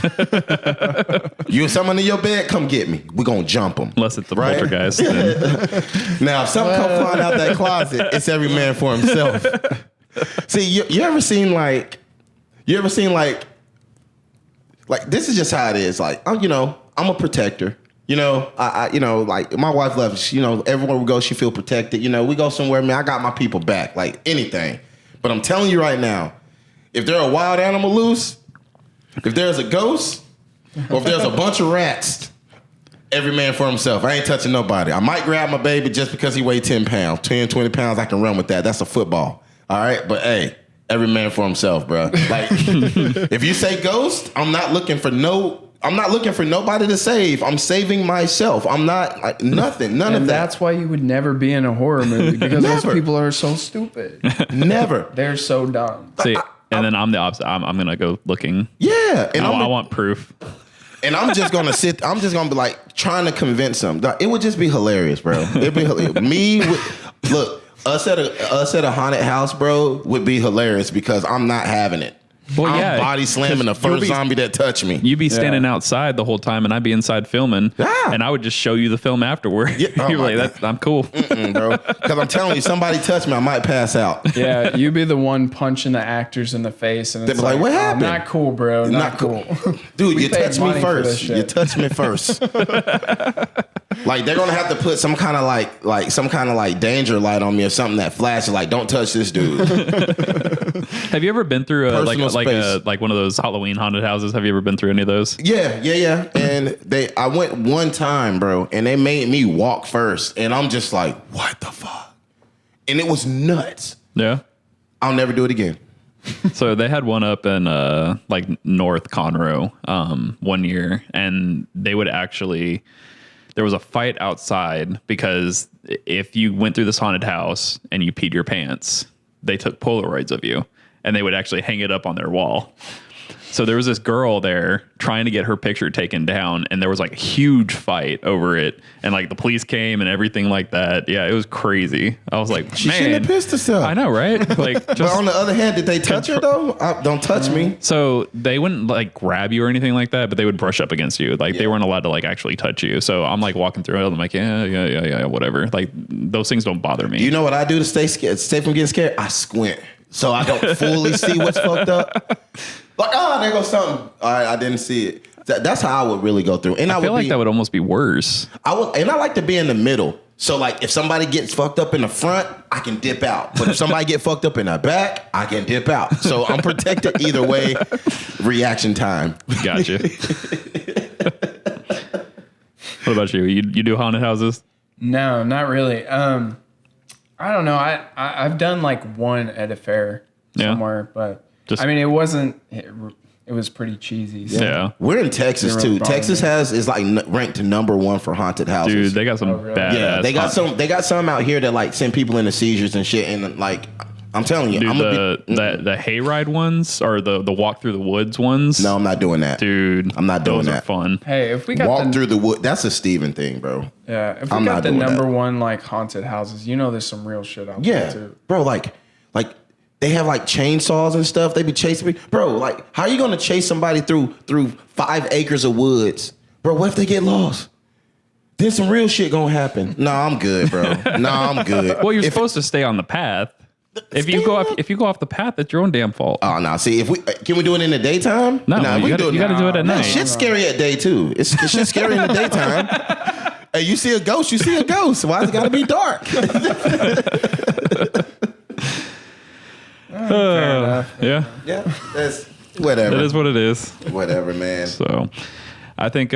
You have someone in your bed, come get me. We're going to jump him. Unless it's a Right? poltergeist. Then. Now, if something come flying out that closet, it's every man for himself. See, you ever seen like this is just how it is. Like, I'm a protector. I like my wife loves, everywhere we go, she feel protected. We go somewhere, man, I got my people back, like anything. But I'm telling you right now, if there's a wild animal loose, if there's a ghost, or if there's a bunch of rats, every man for himself. I ain't touching nobody. I might grab my baby just because he weighed 10 pounds. 10, 20 pounds, I can run with that. That's a football. All right? But, hey, every man for himself, bro. Like, if you say ghost, I'm not looking for nobody to save. I'm saving myself. I'm not, nothing. None of that. That's why you would never be in a horror movie because those Never. people are so stupid. Never. They're so dumb. See, and then I'm the opposite. I'm going to go looking. Yeah. And I want proof. And I'm just gonna be like trying to convince them. It would just be hilarious, bro. It'd be hilarious. Look, us at a haunted house, bro, would be hilarious because I'm not having it. Well, I'm yeah, body slamming the 'cause you'll first be- zombie that touched me. You'd be standing outside the whole time, and I'd be inside filming, Yeah. and I would just show you the film afterward. Yeah. Oh You're my like, I'm cool. Bro. Because I'm telling you, somebody touched me, I might pass out. Yeah, you be the one punching the actors in the face, and it's They'd be like, "What happened?" Not cool, bro. Not cool. Dude, We you paid touched me money for this first. shit. You touched me first. Like they're gonna have to put some kind of like danger light on me or something that flashes like, don't touch this dude. Have you ever been through Personal space. like one of those Halloween haunted houses? Have you ever been through any of those? Yeah. And I went one time, bro, and they made me walk first, and I'm just like, what the fuck? And it was nuts. Yeah. I'll never do it again. So they had one up in like North Conroe one year, and they would actually, there was a fight outside because if you went through this haunted house and you peed your pants, they took Polaroids of you and they would actually hang it up on their wall. So there was this girl there trying to get her picture taken down, and there was like a huge fight over it, and like the police came and everything like that. Yeah, it was crazy. I was like, She man, shouldn't have pissed herself. I know, right? Like, But just on the other hand, did they touch her though? Don't touch me. so they wouldn't like grab you or anything like that, but they would brush up against you. Like they weren't allowed to like actually touch you. So I'm like walking through it. I'm like, yeah, whatever. Like those things don't bother me. You know what I do to stay from getting scared? I squint so I don't fully see what's fucked up. Like, there goes something. All right, I didn't see it. That's how I would really go through. And I feel like that would almost be worse. I like to be in the middle. So like if somebody gets fucked up in the front, I can dip out. But if somebody get fucked up in the back, I can dip out. So I'm protected either way. Reaction time. Gotcha. What about you? You do haunted houses? No, not really. I don't know. I've done like one at a fair somewhere, but Just- I mean, it wasn't. It was pretty cheesy. So. Yeah. We're in Texas Zero too. problem. Texas is like ranked #1 for haunted houses. Dude, they got some really? badass. Yeah, they got haunted- They got some out here that like send people into seizures and shit. And like, I'm telling you, Dude, I'm gonna be. the hayride ones or the walk through the woods ones. No, I'm not doing that. Dude, I'm not doing those that. are fun. Hey, if we got Walk the through the wood. That's a Steven thing, bro. if I'm we got not the doing that. #1 like haunted houses, there's some real shit out Yeah, there too. bro. Like they have like chainsaws and stuff. They be chasing me, bro. Like, how are you gonna chase somebody through 5 acres of woods, bro? What if they get lost? Then some real shit gonna happen. No, I'm good, bro. No, I'm good. Well, you're supposed to stay on the path. If you go off the path, it's your own damn fault. Oh no! See, if we can we do it in the daytime? No, Nah, if we you gotta do it at Man, night. shit's scary at day too. It's shit's scary in the daytime. Hey, you see a ghost? You see a ghost. Why's it gotta be dark? Yeah. Yeah, That's whatever. That is what it is. Whatever, man. So I think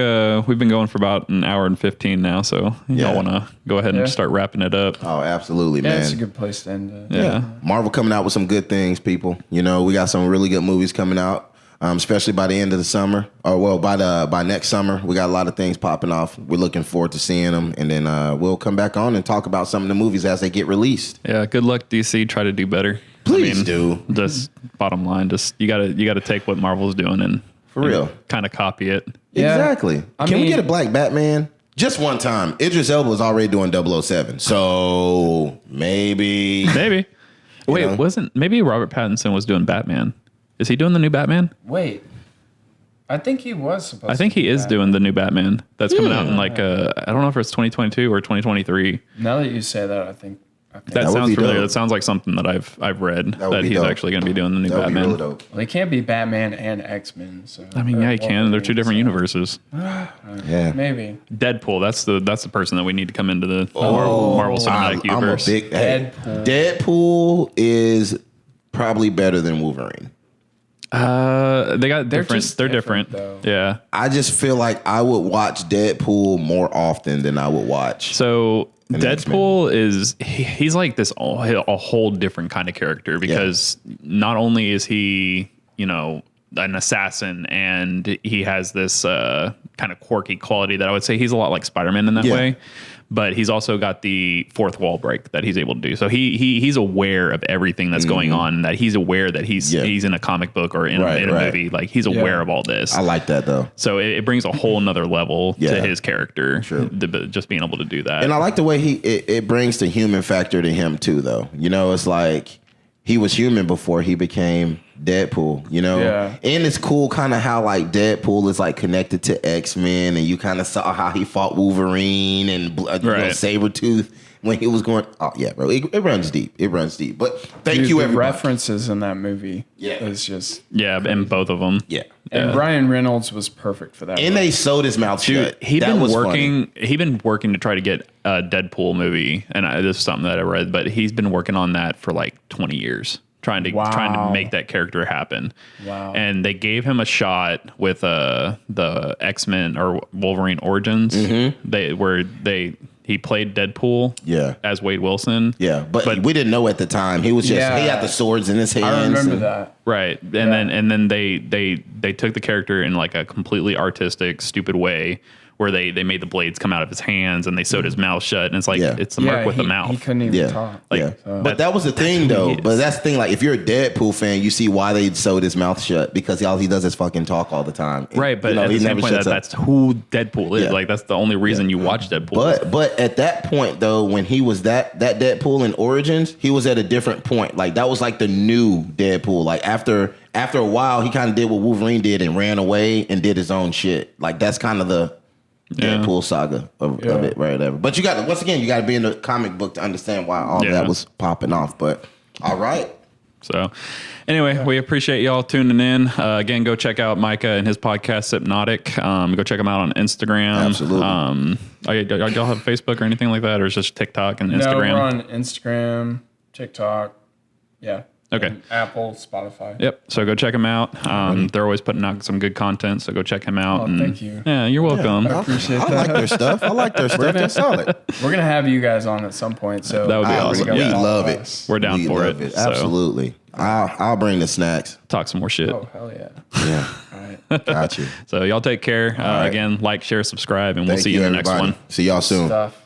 we've been going for about an hour and 15 now. So y'all want to go ahead and start wrapping it up. Oh, absolutely, Yeah, man. it's a good place to end it. Yeah. Marvel coming out with some good things, people. You know, we got some really good movies coming out. Especially by the end of the summer, or well, by next summer, we got a lot of things popping off. We're looking forward to seeing them, and then we'll come back on and talk about some of the movies as they get released. Yeah. Good luck, DC. Try to do better. Please do. Just bottom line, just you gotta take what Marvel's doing and For real. kind of copy it. Yeah. Exactly. I Can we mean- get a black Batman? Just one time. Idris Elba was already doing 007, so maybe. Maybe. Wait, know? maybe Robert Pattinson was doing Batman? Is he doing the new Batman? Wait. I think he was supposed to. I think he is that. doing the new Batman that's coming out in like I don't know if it's 2022 or 2023. Now that you say that, I think That would sounds be familiar. dope. That sounds like something that I've read That would that be he's dope. actually going to be doing the new That would be Batman. really dope. well, he can't be Batman and X-Men. So I mean, yeah, he can. They're two different universes. Yeah. Maybe. Deadpool. That's the person that we need to come into the Marvel Cinematic I'm a Universe. big Deadpool. Deadpool is probably better than Wolverine. They got They're different. just They're different, different. though. Yeah. I just feel like I would watch Deadpool more often than I would watch. So X-Men. Deadpool is he's like this a whole different kind of character because not only is he an assassin and he has this kind of quirky quality that I would say he's a lot like Spider-Man in that Yeah. way. But he's also got the fourth wall break that he's able to do. So he's aware of everything that's going on. That he's aware that he's in a comic book or in a movie. Like he's aware of all this. I like that though. So it brings a whole nother level Yeah. to his character. True. Just being able to do that. And I like the way it brings the human factor to him too though. It's like he was human before he became Deadpool, Yeah. And it's cool kind of how like Deadpool is like connected to X-Men, and you kind of saw how he fought Wolverine and Sabretooth when he was going. Oh yeah, bro, it runs deep. It runs deep. But thank Dude, you, the everybody. references in that movie. Yeah. Is just. Yeah, and both of them. Yeah, And Ryan Reynolds was perfect for that. and they sewed his mouth shut. He'd That been was working. funny. He'd been working to try to get a Deadpool movie, and this is something that I read. But he's been working on that for like 20 years, trying to make that character happen. Wow. And they gave him a shot with the X-Men or Wolverine Origins. He played Deadpool. Yeah. as Wade Wilson. Yeah, but we didn't know at the time. He was just he had the swords in his hands. I remember and- that. Right. And then they took the character in like a completely artistic, stupid way where they made the blades come out of his hands and they sewed his mouth shut. And it's like it's the mark with the mouth. He couldn't even Yeah, talk. yeah. So. But that was the thing, though. he is. But that's the thing. Like, if you're a Deadpool fan, you see why they sewed his mouth shut because all he does is fucking talk all the time. Right, but at he the same point, shuts up. that's who Deadpool is. Yeah. Like that's the only reason you watch Deadpool. But at that point, though, when he was that Deadpool in Origins, he was at a different point. Like that was like the new Deadpool. Like after a while, he kind of did what Wolverine did and ran away and did his own shit. Like that's kind of the Deadpool saga of it, right? Whatever. But you got to be in the comic book to understand why all that was popping off. But all right. So anyway, we appreciate y'all tuning in. Again, go check out Micah and his podcast, Sipnotic. Go check him out on Instagram. Absolutely. Y'all have Facebook or anything like that, or is it just TikTok and No, Instagram? we're on Instagram, TikTok. Yeah. Okay. And Apple, Spotify. Yep. So go check him out. They're always putting out some good content. So go check him out. Oh, thank you. Yeah, you're welcome. I appreciate I that. like their stuff. I like their stuff. They're solid. We're going to have you guys on at some point. So That would be awesome. go We Yeah. love follow it. us. We're down We for love it. So Absolutely. I'll bring the snacks. talk some more shit. Oh, hell yeah. Yeah. All right. Got you. So y'all take care. right. Again, like, share, subscribe, and we'll Thank see you in the next everybody. one. See y'all soon. Stuff.